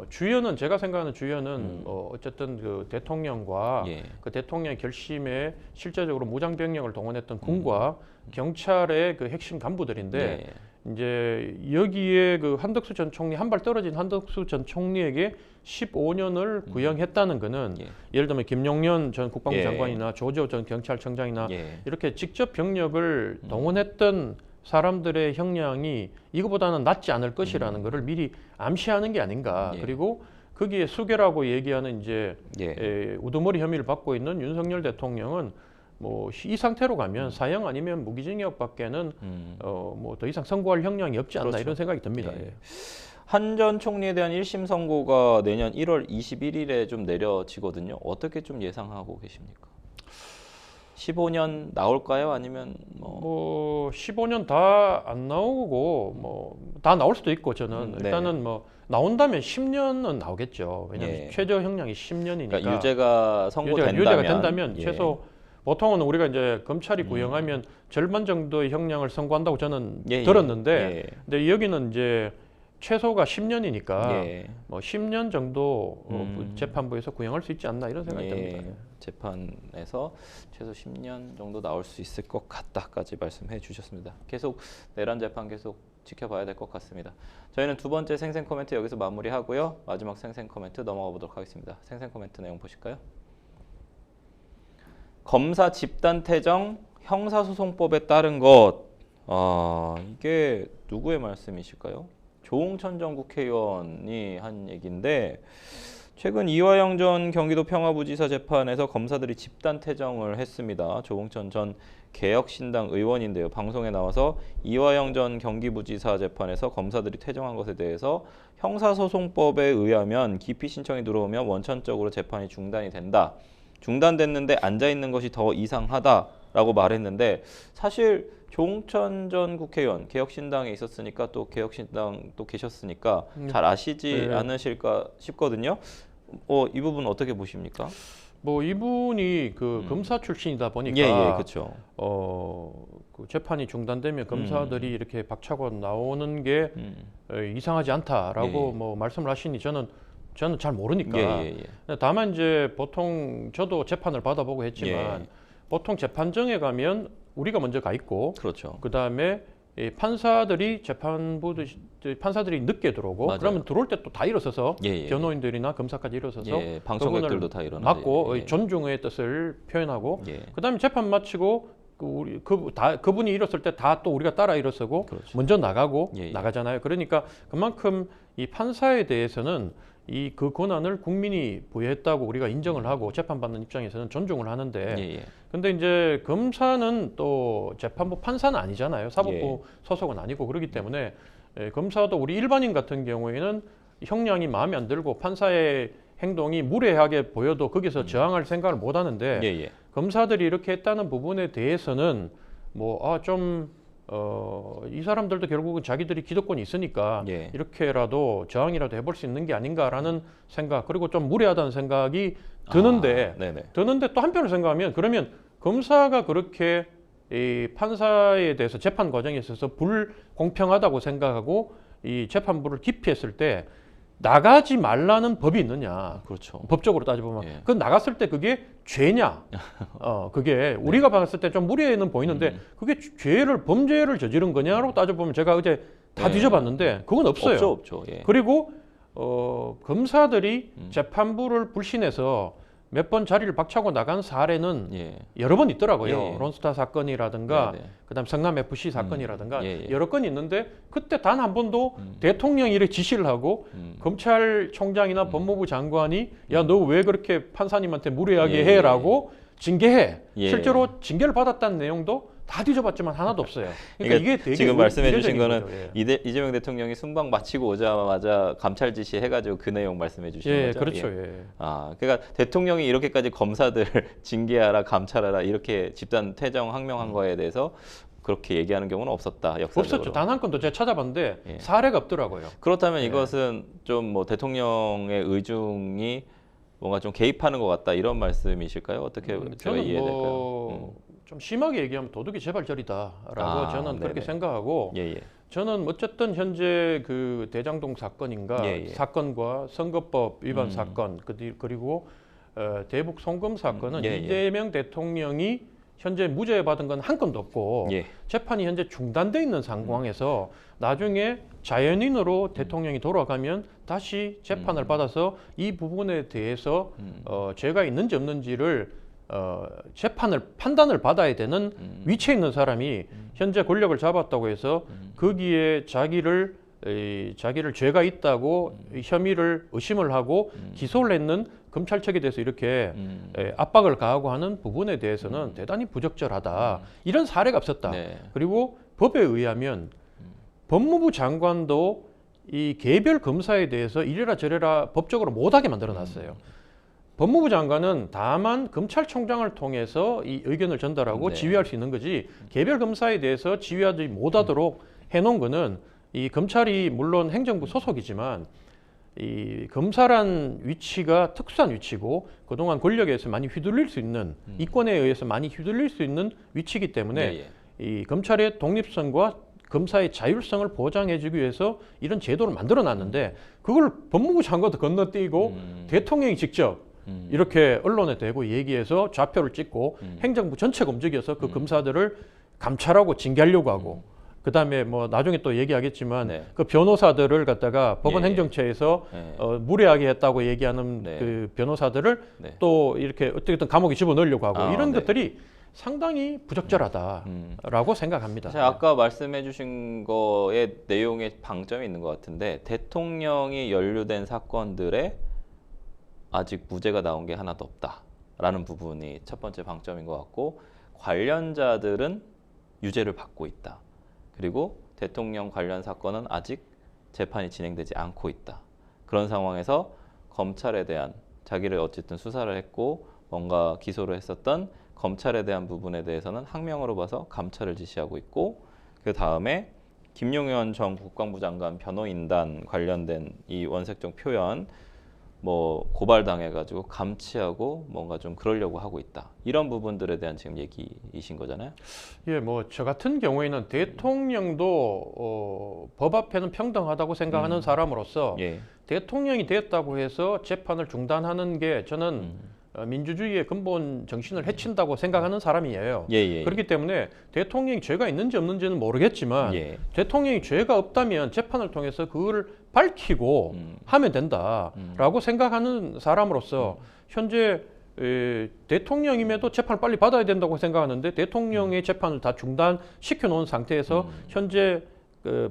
주연은 제가 생각하는 주연은 어쨌든 그 대통령과 예. 그 대통령의 결심에 실제적으로 무장병력을 동원했던 군과 경찰의 그 핵심 간부들인데 네. 이제 여기에 그 한덕수 전 총리 한 발 떨어진 한덕수 전 총리에게 15년을 구형했다는 거는 예. 예를 들면 김용년 전 국방부 예. 장관이나 조지호 전 경찰청장이나 예. 이렇게 직접 병력을 동원했던 사람들의 형량이 이거보다는 낫지 않을 것이라는 것을 미리 암시하는 게 아닌가. 예. 그리고 거기에 수괴라고 얘기하는 이제 예. 우두머리 혐의를 받고 있는 윤석열 대통령은 뭐 이 상태로 가면 사형 아니면 무기징역밖에는 뭐 더 이상 선고할 형량이 없지 않나 그렇죠. 이런 생각이 듭니다. 예. 예. 한 전 총리에 대한 1심 선고가 내년 1월 21일에 좀 내려지거든요. 어떻게 좀 예상하고 계십니까? 15년 나올까요? 아니면 뭐 15년 다 안 나오고 뭐 다 나올 수도 있고 저는 네. 일단은 뭐 나온다면 10년은 나오겠죠. 왜냐하면 예. 최저 형량이 10년이니까. 그러니까 유죄가 선고된다면, 유죄가 된다면 예. 최소 보통은 우리가 이제 검찰이 구형하면 절반 정도의 형량을 선고한다고 저는 예, 예. 들었는데, 예. 근데 여기는 이제 최소가 10년이니까 예. 뭐 10년 정도 재판부에서 구형할 수 있지 않나 이런 생각이 예. 듭니다. 예. 재판에서 최소 10년 정도 나올 수 있을 것 같다까지 말씀해 주셨습니다. 계속 내란 재판 계속 지켜봐야 될 것 같습니다. 저희는 두 번째 생생 코멘트 여기서 마무리하고요. 마지막 생생 코멘트 넘어가 보도록 하겠습니다. 생생 코멘트 내용 보실까요? 검사 집단 태정 형사소송법에 따른 것. 이게 누구의 말씀이실까요? 조홍천 전 국회의원이 한 얘기인데 최근 이화영 전 경기도 평화부지사 재판에서 검사들이 집단 태정을 했습니다. 조홍천 전 개혁신당 의원인데요. 방송에 나와서 이화영 전 경기부지사 재판에서 검사들이 퇴정한 것에 대해서 형사소송법에 의하면 기피 신청이 들어오면 원천적으로 재판이 중단이 된다. 중단됐는데 앉아있는 것이 더 이상하다라고 말했는데 사실 조홍천 전 국회의원 개혁신당에 있었으니까 또 개혁신당 또 계셨으니까 잘 아시지 네. 않으실까 싶거든요. 이 부분 어떻게 보십니까? 뭐 이분이 그 검사 출신이다 보니까 예, 그렇죠. 그 재판이 중단되면 검사들이 이렇게 박차고 나오는 게 이상하지 않다라고 예. 뭐 말씀을 하시니 저는 잘 모르니까. 예. 다만 이제 보통 저도 재판을 받아보고 했지만 예. 보통 재판정에 가면 우리가 먼저 가 있고 그렇죠. 그 다음에 판사들이 판사들이 늦게 들어오고 맞아요. 그러면 들어올 때 또 다 일어서서 예. 변호인들이나 검사까지 일어서서 예, 방청객들도 그분을 다 일어나죠. 맞고 예. 존중의 뜻을 표현하고 예. 그다음에 재판 마치고 그분이 일었을 때 다 또 우리가 따라 일어서고 그렇죠. 먼저 나가고 예. 나가잖아요. 그러니까 그만큼 이 판사에 대해서는 그 권한을 국민이 부여했다고 우리가 인정을 하고 재판받는 입장에서는 존중을 하는데 예. 근데 이제 검사는 또 재판부 판사는 아니잖아요. 사법부 소속은 아니고 그렇기 때문에 검사도 우리 일반인 같은 경우에는 형량이 마음에 안 들고 판사의 행동이 무례하게 보여도 거기서 저항할 생각을 못 하는데 예. 검사들이 이렇게 했다는 부분에 대해서는 이 사람들도 결국은 자기들이 기득권이 있으니까 예. 이렇게라도 저항이라도 해볼 수 있는 게 아닌가라는 생각 그리고 좀 무례하다는 생각이 드는데 또 한편으로 생각하면 그러면 검사가 그렇게 이 판사에 대해서 재판 과정에 있어서 불공평하다고 생각하고 이 재판부를 기피했을 때 나가지 말라는 법이 있느냐? 그렇죠. 법적으로 따져보면 예. 그 나갔을 때 그게 죄냐? 그게 우리가 봤을 때 좀 무리는 보이는데 그게 범죄를 저지른 거냐로 따져보면 제가 어제 다 뒤져봤는데 그건 없어요. 없죠. 예. 그리고 검사들이 재판부를 불신해서 몇 번 자리를 박차고 나간 사례는 여러 번 있더라고요. 론스타 사건이라든가 그다음 성남 FC 사건이라든가 여러 건 있는데 그때 단 한 번도 대통령이 이렇게 지시를 하고 검찰총장이나 법무부 장관이 야 너 왜 그렇게 판사님한테 무례하게 해라고 징계해. 실제로 징계를 받았다는 내용도 다 뒤져봤지만 하나도 없어요. 그러니까 이게 되게 지금 말씀해주신 거는 거죠. 이재명 대통령이 순방 마치고 오자마자 감찰 지시 해가지고 그 내용 말씀해주신 거죠. 그렇죠. 그러니까 대통령이 이렇게까지 검사들 징계하라, 감찰하라 이렇게 집단 퇴정 항명한 거에 대해서 그렇게 얘기하는 경우는 없었다. 역사적으로. 없었죠. 단 한 건도 제가 찾아봤는데 사례가 없더라고요. 그렇다면 이것은 좀 뭐 대통령의 의중이 뭔가 좀 개입하는 것 같다 이런 말씀이실까요? 어떻게 제가 이해될까요? 좀 심하게 얘기하면 도둑이 재발절이다라고 저는 그렇게 생각하고 저는 어쨌든 현재 그 대장동 사건인가 예, 예. 사건과 선거법 위반 음. 사건 그리고 대북 송금 사건은 예, 예. 이재명 대통령이 현재 무죄 받은 건 한 건도 없고 예. 재판이 현재 중단돼 있는 상황에서 나중에 자연인으로 대통령이 돌아가면 다시 재판을 받아서 이 부분에 대해서 죄가 있는지 없는지를 재판을 판단을 받아야 되는 위치에 있는 사람이 현재 권력을 잡았다고 해서 거기에 자기를 죄가 있다고 혐의를 의심을 하고 기소를 했는 검찰 측에 대해서 이렇게 압박을 가하고 하는 부분에 대해서는 대단히 부적절하다. 이런 사례가 없었다. 네. 그리고 법에 의하면 법무부 장관도 이 개별 검사에 대해서 이래라 저래라 법적으로 못하게 만들어놨어요. 법무부 장관은 다만 검찰총장을 통해서 이 의견을 전달하고 네. 지휘할 수 있는 거지 개별 검사에 대해서 지휘하지 못하도록 해놓은 거는 이 검찰이 물론 행정부 소속이지만 이 검사란 위치가 특수한 위치고 그동안 권력에서 많이 휘둘릴 수 있는 이권에 의해서 많이 휘둘릴 수 있는 위치이기 때문에 예, 예. 이 검찰의 독립성과 검사의 자율성을 보장해주기 위해서 이런 제도를 만들어놨는데 그걸 법무부 장관도 건너뛰고 대통령이 직접 이렇게 언론에 대고 얘기해서 좌표를 찍고 행정부 전체가 움직여서 그 검사들을 감찰하고 징계하려고 하고 그다음에 뭐 나중에 또 얘기하겠지만 네. 그 변호사들을 갖다가 법원 예. 행정처에서 예. 무례하게 했다고 얘기하는 네. 그 변호사들을 네. 또 이렇게 어떻게든 감옥에 집어넣으려고 하고 아, 이런 네. 것들이 상당히 부적절하다라고 생각합니다. 사실 아까 말씀해주신 거의 내용에 방점이 있는 것 같은데 대통령이 연루된 사건들에 아직 무죄가 나온 게 하나도 없다라는 부분이 첫 번째 방점인 것 같고 관련자들은 유죄를 받고 있다. 그리고 대통령 관련 사건은 아직 재판이 진행되지 않고 있다. 그런 상황에서 검찰에 대한 자기를 어쨌든 수사를 했고 뭔가 기소를 했었던 검찰에 대한 부분에 대해서는 항명으로 봐서 감찰을 지시하고 있고 그 다음에 김용현 전 국방부 장관 변호인단 관련된 이 원색적 표현 뭐 고발당해가지고 감치하고 뭔가 좀 그러려고 하고 있다. 이런 부분들에 대한 지금 얘기이신 거잖아요. 예, 뭐 저 같은 경우에는 대통령도 법 앞에는 평등하다고 생각하는 사람으로서 예. 대통령이 됐다고 해서 재판을 중단하는 게 저는 민주주의의 근본 정신을 해친다고 생각하는 사람이에요. 예, 예, 그렇기 때문에 대통령이 죄가 있는지 없는지는 모르겠지만 예. 대통령이 죄가 없다면 재판을 통해서 그걸 밝히고 하면 된다라고 생각하는 사람으로서 현재 대통령임에도 재판을 빨리 받아야 된다고 생각하는데 대통령의 재판을 다 중단시켜 놓은 상태에서 현재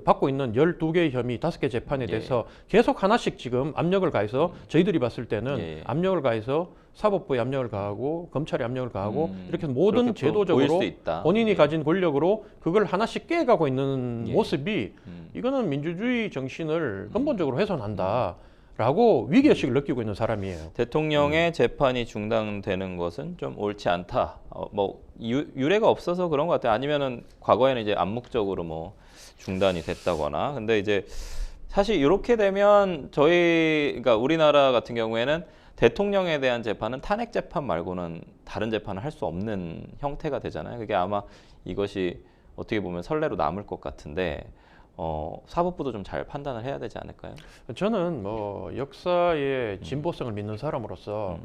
받고 있는 12개의 혐의 5개 재판에 대해서 계속 하나씩 지금 압력을 가해서 저희들이 봤을 때는 압력을 가해서 사법부에 압력을 가하고 검찰에 압력을 가하고 이렇게 모든 제도적으로 본인이 가진 권력으로 그걸 하나씩 깨가고 있는 모습이 이거는 민주주의 정신을 근본적으로 훼손한다라고 위기의식을 느끼고 있는 사람이에요. 대통령의 재판이 중단되는 것은 좀 옳지 않다. 뭐 유례가 없어서 그런 것 같아요. 아니면은 과거에는 이제 암묵적으로 뭐 중단이 됐다거나. 근데 이제 사실 이렇게 되면 그러니까 우리나라 같은 경우에는 대통령에 대한 재판은 탄핵 재판 말고는 다른 재판을 할 수 없는 형태가 되잖아요. 그게 아마 이것이 어떻게 보면 선례로 남을 것 같은데 사법부도 좀 잘 판단을 해야 되지 않을까요? 저는 뭐 역사의 진보성을 믿는 사람으로서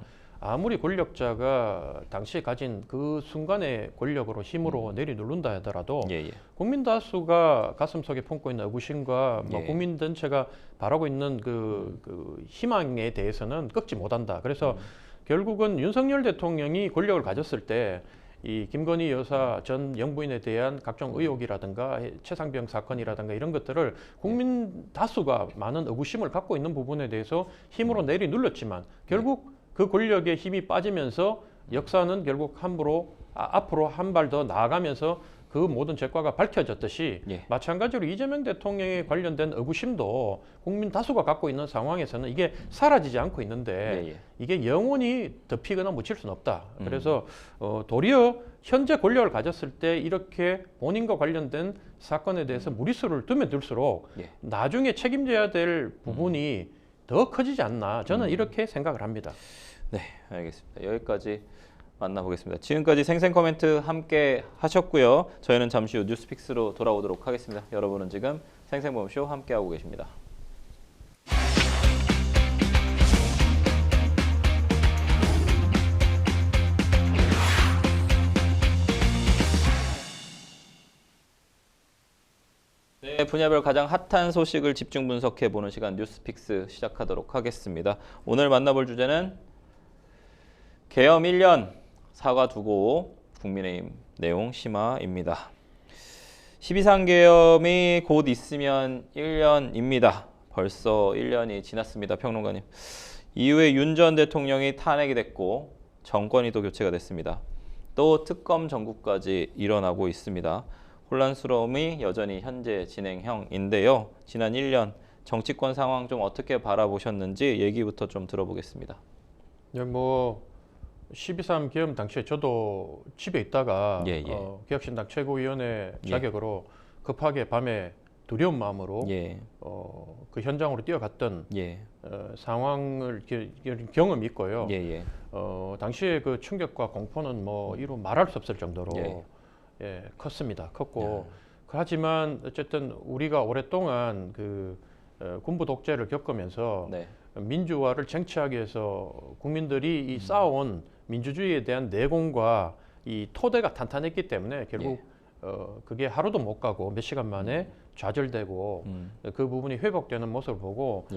아무리 권력자가 당시에 가진 그 순간의 권력으로 힘으로 내리누른다 하더라도 국민 다수가 가슴속에 품고 있는 의구심과 뭐 국민 전체가 바라고 있는 그 희망에 대해서는 꺾지 못한다. 그래서 결국은 윤석열 대통령이 권력을 가졌을 때 이 김건희 여사 전 영부인에 대한 각종 의혹이라든가 최상병 사건이라든가 이런 것들을 국민 다수가 많은 의구심을 갖고 있는 부분에 대해서 힘으로 내리눌렀지만 결국 그 권력의 힘이 빠지면서 역사는 결국 앞으로 한 발 더 나아가면서 그 모든 죄과가 밝혀졌듯이 마찬가지로 이재명 대통령에 관련된 의구심도 국민 다수가 갖고 있는 상황에서는 이게 사라지지 않고 있는데 이게 영원히 덮이거나 묻힐 수는 없다. 그래서 도리어 현재 권력을 가졌을 때 이렇게 본인과 관련된 사건에 대해서 무리수를 두면 둘수록 나중에 책임져야 될 부분이 더 커지지 않나 저는 이렇게 생각을 합니다. 네, 알겠습니다. 여기까지 만나보겠습니다. 지금까지 생생 코멘트 함께 하셨고요. 저희는 잠시 후 뉴스픽스로 돌아오도록 하겠습니다. 여러분은 지금 생생보험쇼 함께하고 계십니다. 네, 분야별 가장 핫한 소식을 집중 분석해보는 시간 뉴스픽스 시작하도록 하겠습니다. 오늘 만나볼 주제는 계엄 1년 사과 두고 국민의힘 내용 심화입니다. 12.3 계엄이 곧 있으면 1년입니다. 벌써 1년이 지났습니다. 평론가님. 이후에 윤 전 대통령이 탄핵이 됐고 정권이 또 교체가 됐습니다. 또 특검 전국까지 일어나고 있습니다. 혼란스러움이 여전히 현재 진행형인데요. 지난 1년 정치권 상황 좀 어떻게 바라보셨는지 얘기부터 좀 들어보겠습니다. 네, 뭐 12.3 계엄 당시에 저도 집에 있다가 예. 개혁신당 최고위원회 예. 자격으로 급하게 밤에 두려운 마음으로 예. 그 현장으로 뛰어갔던 예. 상황을 경험이 있고요. 예. 당시에 그 충격과 공포는 뭐 이루 말할 수 없을 정도로 예. 컸습니다. 컸고 하지만 어쨌든 우리가 오랫동안 그 군부 독재를 겪으면서 네. 민주화를 쟁취하기 위해서 국민들이 이 쌓아온 민주주의에 대한 내공과 이 토대가 탄탄했기 때문에 결국 그게 하루도 못 가고 몇 시간 만에 좌절되고 그 부분이 회복되는 모습을 보고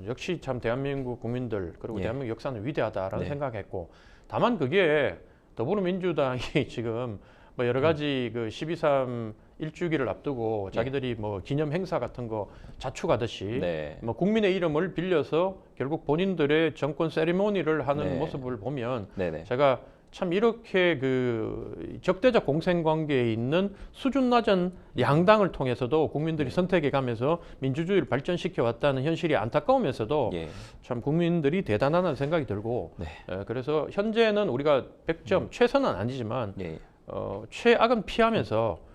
역시 참 대한민국 국민들 그리고 대한민국 역사는 위대하다라는 생각했고, 다만 그게 더불어민주당이 지금 뭐 여러 가지 그 12.3 1주기를 앞두고 자기들이 뭐 기념 행사 같은 거 자축하듯이 뭐 국민의 이름을 빌려서 결국 본인들의 정권 세리머니를 하는 모습을 보면 제가 참 이렇게 그 적대적 공생 관계에 있는 수준 낮은 양당을 통해서도 국민들이 선택해 가면서 민주주의를 발전시켜 왔다는 현실이 안타까우면서도 참 국민들이 대단하다는 생각이 들고 그래서 현재는 우리가 100점 최선은 아니지만 최악은 피하면서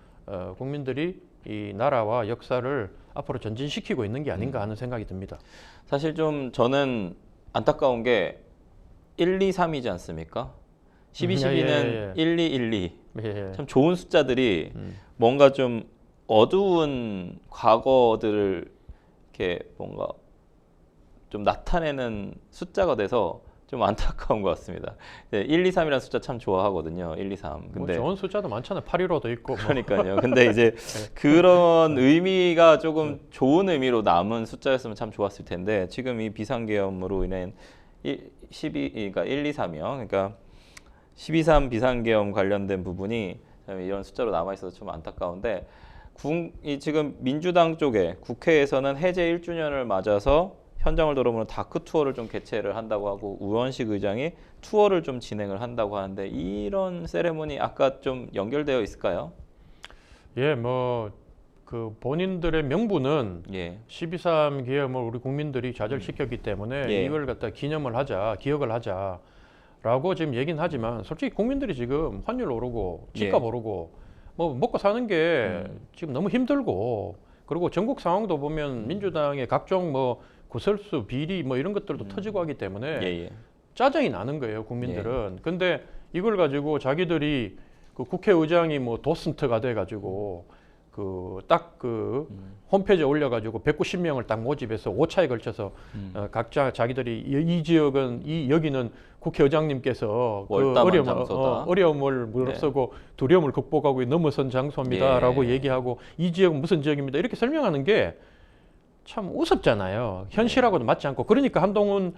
국민들이 이 나라와 역사를 앞으로 전진시키고 있는 게 아닌가 하는 생각이 듭니다. 사실 좀 저는 안타까운 게 1, 2, 3이지 않습니까? 12, 12는 1, 2, 1, 2. 참 좋은 숫자들이 뭔가 좀 어두운 과거들을 이렇게 뭔가 좀 나타내는 숫자가 돼서 좀 안타까운 것 같습니다. 1, 2, 3이라는 숫자 참 좋아하거든요. 1, 2, 3. 근데 뭐 좋은 숫자도 많잖아요. 815도 있고. 그러니까요. 근데 이제 그런 의미가 조금 좋은 의미로 남은 숫자였으면 참 좋았을 텐데 지금 이 비상계엄으로 인한 그러니까 1, 2, 3이요. 그러니까 12.3 비상계엄 관련된 부분이 이런 숫자로 남아 있어서 좀 안타까운데 지금 민주당 쪽에 국회에서는 해제 1주년을 맞아서 현장을 돌아보는 다크 투어를 좀 개최를 한다고 하고 우원식 의장이 투어를 좀 진행을 한다고 하는데 이런 세레모니 아까 좀 연결되어 있을까요? 뭐 그 본인들의 명분은 12.3 계엄을 우리 국민들이 좌절시켰기 때문에 이걸 갖다 기념을 하자, 기억을 하자라고 지금 얘기는 하지만 솔직히 국민들이 지금 환율 오르고 집값 오르고 뭐 먹고 사는 게 지금 너무 힘들고 그리고 전국 상황도 보면 민주당의 각종 뭐 구설수, 비리 뭐 이런 것들도 터지고 하기 때문에 짜증이 나는 거예요, 국민들은. 근데 이걸 가지고 자기들이 그 국회의장이 뭐 도슨트가 돼 가지고 그 딱 그 홈페이지에 올려 가지고 190명을 딱 모집해서 5차에 걸쳐서 각자 자기들이 이 지역은 이 여기는 국회의장님께서 그 어려움을 무릅쓰고 두려움을 극복하고 넘어선 장소입니다라고 얘기하고 이 지역은 무슨 지역입니다 이렇게 설명하는 게 참 우습잖아요. 현실하고도 맞지 않고. 그러니까 한동훈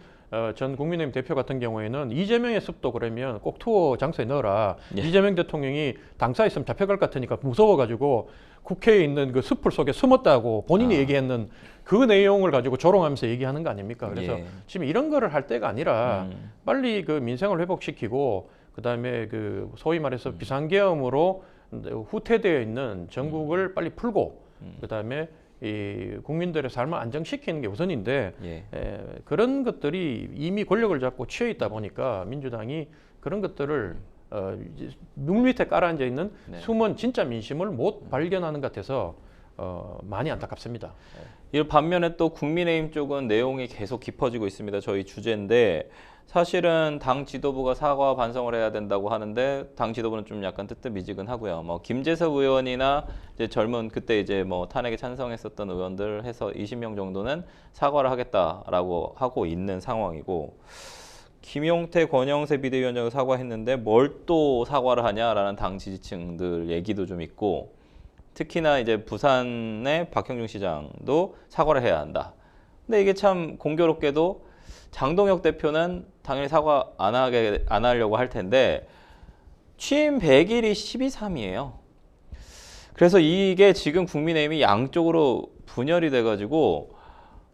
전 국민의힘 대표 같은 경우에는 이재명의 습도 그러면 꼭 투어 장소에 넣어라. 이재명 대통령이 당사에 있으면 잡혀갈 것 같으니까 무서워가지고 국회에 있는 그 숲을 속에 숨었다고 본인이 얘기했는 그 내용을 가지고 조롱하면서 얘기하는 거 아닙니까? 그래서 지금 이런 거를 할 때가 아니라 빨리 그 민생을 회복시키고 그다음에 그 소위 말해서 비상계엄으로 후퇴되어 있는 전국을 빨리 풀고 그다음에 이 국민들의 삶을 안정시키는 게 우선인데 그런 것들이 이미 권력을 잡고 취해 있다 보니까 민주당이 그런 것들을 물 밑에 깔아앉아 있는 숨은 진짜 민심을 못 발견하는 것 같아서 많이 안타깝습니다. 이 반면에 또 국민의힘 쪽은 내용이 계속 깊어지고 있습니다. 저희 주제인데 사실은 당 지도부가 사과 반성을 해야 된다고 하는데 당 지도부는 좀 약간 뜨뜻미지근하고요. 뭐 김재섭 의원이나 이제 젊은 그때 이제 뭐 탄핵에 찬성했었던 의원들 해서 20명 정도는 사과를 하겠다라고 하고 있는 상황이고 김용태, 권영세 비대위원장이 사과했는데 뭘 또 사과를 하냐라는 당 지지층들 얘기도 좀 있고 특히나 이제 부산의 박형준 시장도 사과를 해야 한다. 근데 이게 참 공교롭게도 장동혁 대표는 당연히 사과 안 하려고 할 텐데 취임 100일이 12.3이에요. 그래서 이게 지금 국민의힘이 양쪽으로 분열이 돼가지고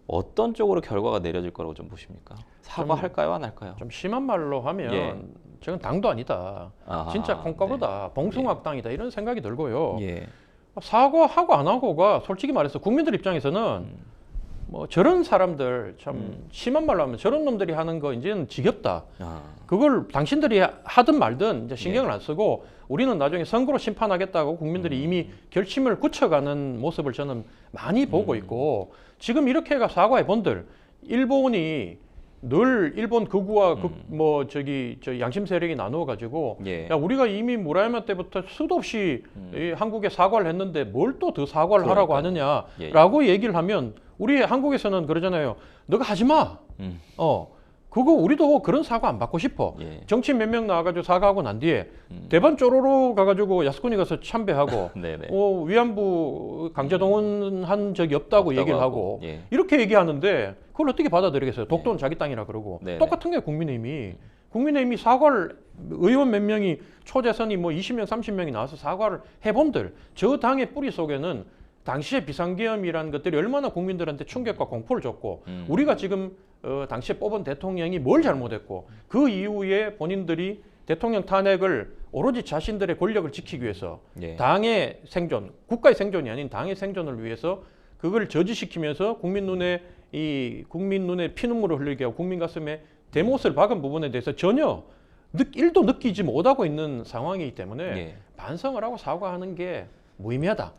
어떤 쪽으로 결과가 내려질 거라고 좀 보십니까? 사과할까요, 안 할까요? 좀 심한 말로 하면 예. 저건 당도 아니다. 아하, 진짜 콩가루다. 네. 봉숭악당이다. 이런 생각이 들고요. 예. 사과하고 안 하고가 솔직히 말해서 국민들 입장에서는 뭐 저런 사람들 참 심한 말로 하면 저런 놈들이 하는 거 이제는 지겹다. 아, 그걸 당신들이 하든 말든 이제 신경을 예. 안 쓰고 우리는 나중에 선거로 심판하겠다고 국민들이 이미 결심을 굳혀가는 모습을 저는 많이 보고 있고 지금 이렇게가 사과해 본들 일본이 늘 일본 극우와 뭐 저기 저 양심 세력이 나누어 가지고 예. 야 우리가 이미 무라야마 때부터 수도 없이 이 한국에 사과를 했는데 뭘 또 더 사과를 하라고 그러니까요. 하느냐라고 얘기를 하면 우리 한국에서는 그러잖아요. 너가 하지 마. 그거 우리도 그런 사과 안 받고 싶어. 예. 정치인 몇 명 나와가지고 사과하고 난 뒤에 대반 쪼로로 가가지고 야스쿠니 가서 참배하고 네네. 위안부 강제동원 한 적이 없다고 얘기를 하고 예. 이렇게 얘기하는데 그걸 어떻게 받아들이겠어요? 독도는 자기 땅이라 그러고 네네. 똑같은 게 국민의힘이 사과를 의원 몇 명이 초재선이 뭐 20명 30명이 나와서 사과를 해본들 저 당의 뿌리 속에는 당시의 비상계엄이라는 것들이 얼마나 국민들한테 충격과 공포를 줬고 우리가 지금 당시에 뽑은 대통령이 뭘 잘못했고 그 이후에 본인들이 대통령 탄핵을 오로지 자신들의 권력을 지키기 위해서 예. 당의 생존, 국가의 생존이 아닌 당의 생존을 위해서 그걸 저지시키면서 국민 눈에 피눈물을 흘리게 하고 국민 가슴에 대못을 박은 부분에 대해서 전혀 1도 느끼지 못하고 있는 상황이기 때문에 예. 반성을 하고 사과하는 게 무의미하다.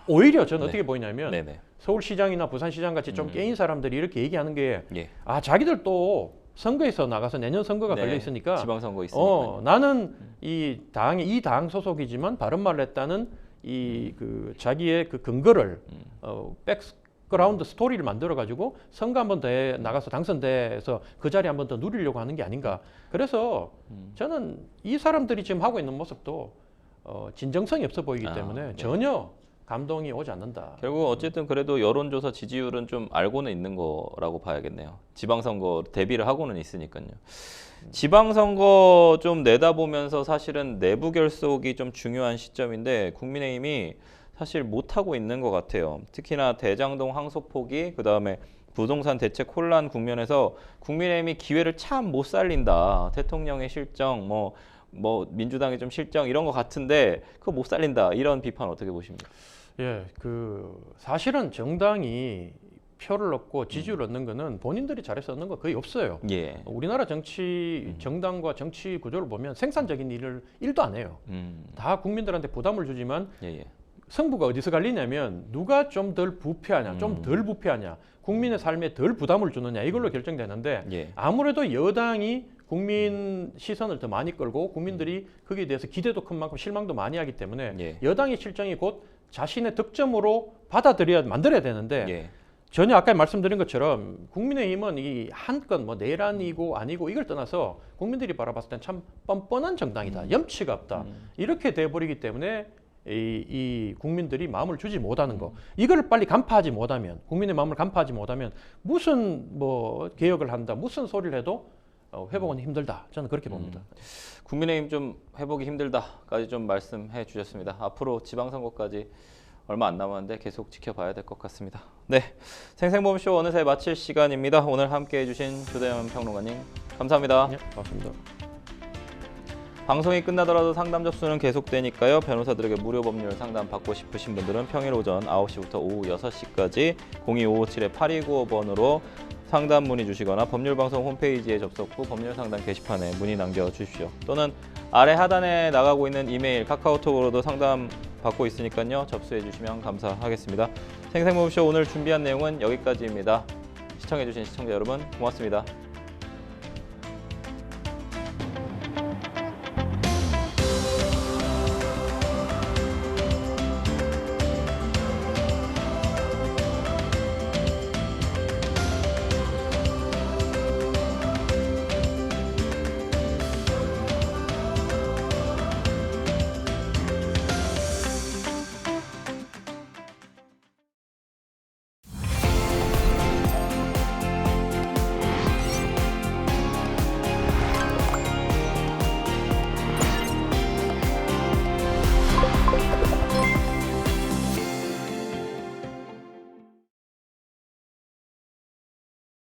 오히려 저는 네. 어떻게 보이냐면 네네. 서울시장이나 부산시장 같이 좀 깨인 사람들이 이렇게 얘기하는 게 예. 자기들 또 선거에서 나가서 내년 선거가 네. 걸려 있으니까 지방선거 있으니까. 나는 이 당 소속이지만 바른 말을 했다는 자기의 그 근거를 백그라운드 스토리를 만들어 가지고 선거 한번 더 나가서 당선돼서 그 자리 한번 더 누리려고 하는 게 아닌가. 그래서 저는 이 사람들이 지금 하고 있는 모습도 진정성이 없어 보이기 때문에 네. 전혀 감동이 오지 않는다. 결국 어쨌든 그래도 여론조사 지지율은 좀 알고는 있는 거라고 봐야겠네요. 지방선거 대비를 하고는 있으니까요. 지방선거 좀 내다보면서 사실은 내부 결속이 좀 중요한 시점인데 국민의힘이 사실 못하고 있는 것 같아요. 특히나 대장동 항소포기, 그다음에 부동산 대책 혼란 국면에서 국민의힘이 기회를 참 못 살린다. 대통령의 실정, 뭐 민주당의 좀 실정 이런 것 같은데 그거 못 살린다. 이런 비판 어떻게 보십니까? 예, 사실은 정당이 표를 얻고 지지율을 얻는 거는 본인들이 잘해서 얻는 거 거의 없어요. 예. 우리나라 정당과 정치 구조를 보면 생산적인 일을 1도 안 해요. 다 국민들한테 부담을 주지만 예. 승부가 어디서 갈리냐면 누가 좀 덜 부패하냐, 좀 덜 부패하냐, 국민의 삶에 덜 부담을 주느냐 이걸로 결정되는데 예. 아무래도 여당이 국민 시선을 더 많이 끌고 국민들이 거기에 대해서 기대도 큰 만큼 실망도 많이 하기 때문에 예. 여당의 실정이 곧 자신의 득점으로 만들어야 되는데 예. 전혀 아까 말씀드린 것처럼 국민의힘은 이 한 건 뭐 내란이고 아니고 이걸 떠나서 국민들이 바라봤을 땐 참 뻔뻔한 정당이다. 염치가 없다. 이렇게 돼버리기 때문에 이 국민들이 마음을 주지 못하는 거. 이걸 빨리 간파하지 못하면 국민의 마음을 간파하지 못하면 무슨 뭐 개혁을 한다. 무슨 소리를 해도 회복은 힘들다. 저는 그렇게 봅니다. 국민의힘 좀 회복이 힘들다까지 좀 말씀해 주셨습니다. 앞으로 지방선거까지 얼마 안 남았는데 계속 지켜봐야 될 것 같습니다. 네, 생생보험쇼 어느새 마칠 시간입니다. 오늘 함께해 주신 조대현 평론가님 감사합니다. 네, 고맙습니다. 방송이 끝나더라도 상담 접수는 계속되니까요. 변호사들에게 무료 법률 상담 받고 싶으신 분들은 평일 오전 9시부터 오후 6시까지 02557-8295번으로 상담 문의 주시거나 법률방송 홈페이지에 접속 후 법률상담 게시판에 문의 남겨주십시오. 또는 아래 하단에 나가고 있는 이메일, 카카오톡으로도 상담 받고 있으니까요. 접수해 주시면 감사하겠습니다. 생생모쇼 오늘 준비한 내용은 여기까지입니다. 시청해 주신 시청자 여러분 고맙습니다.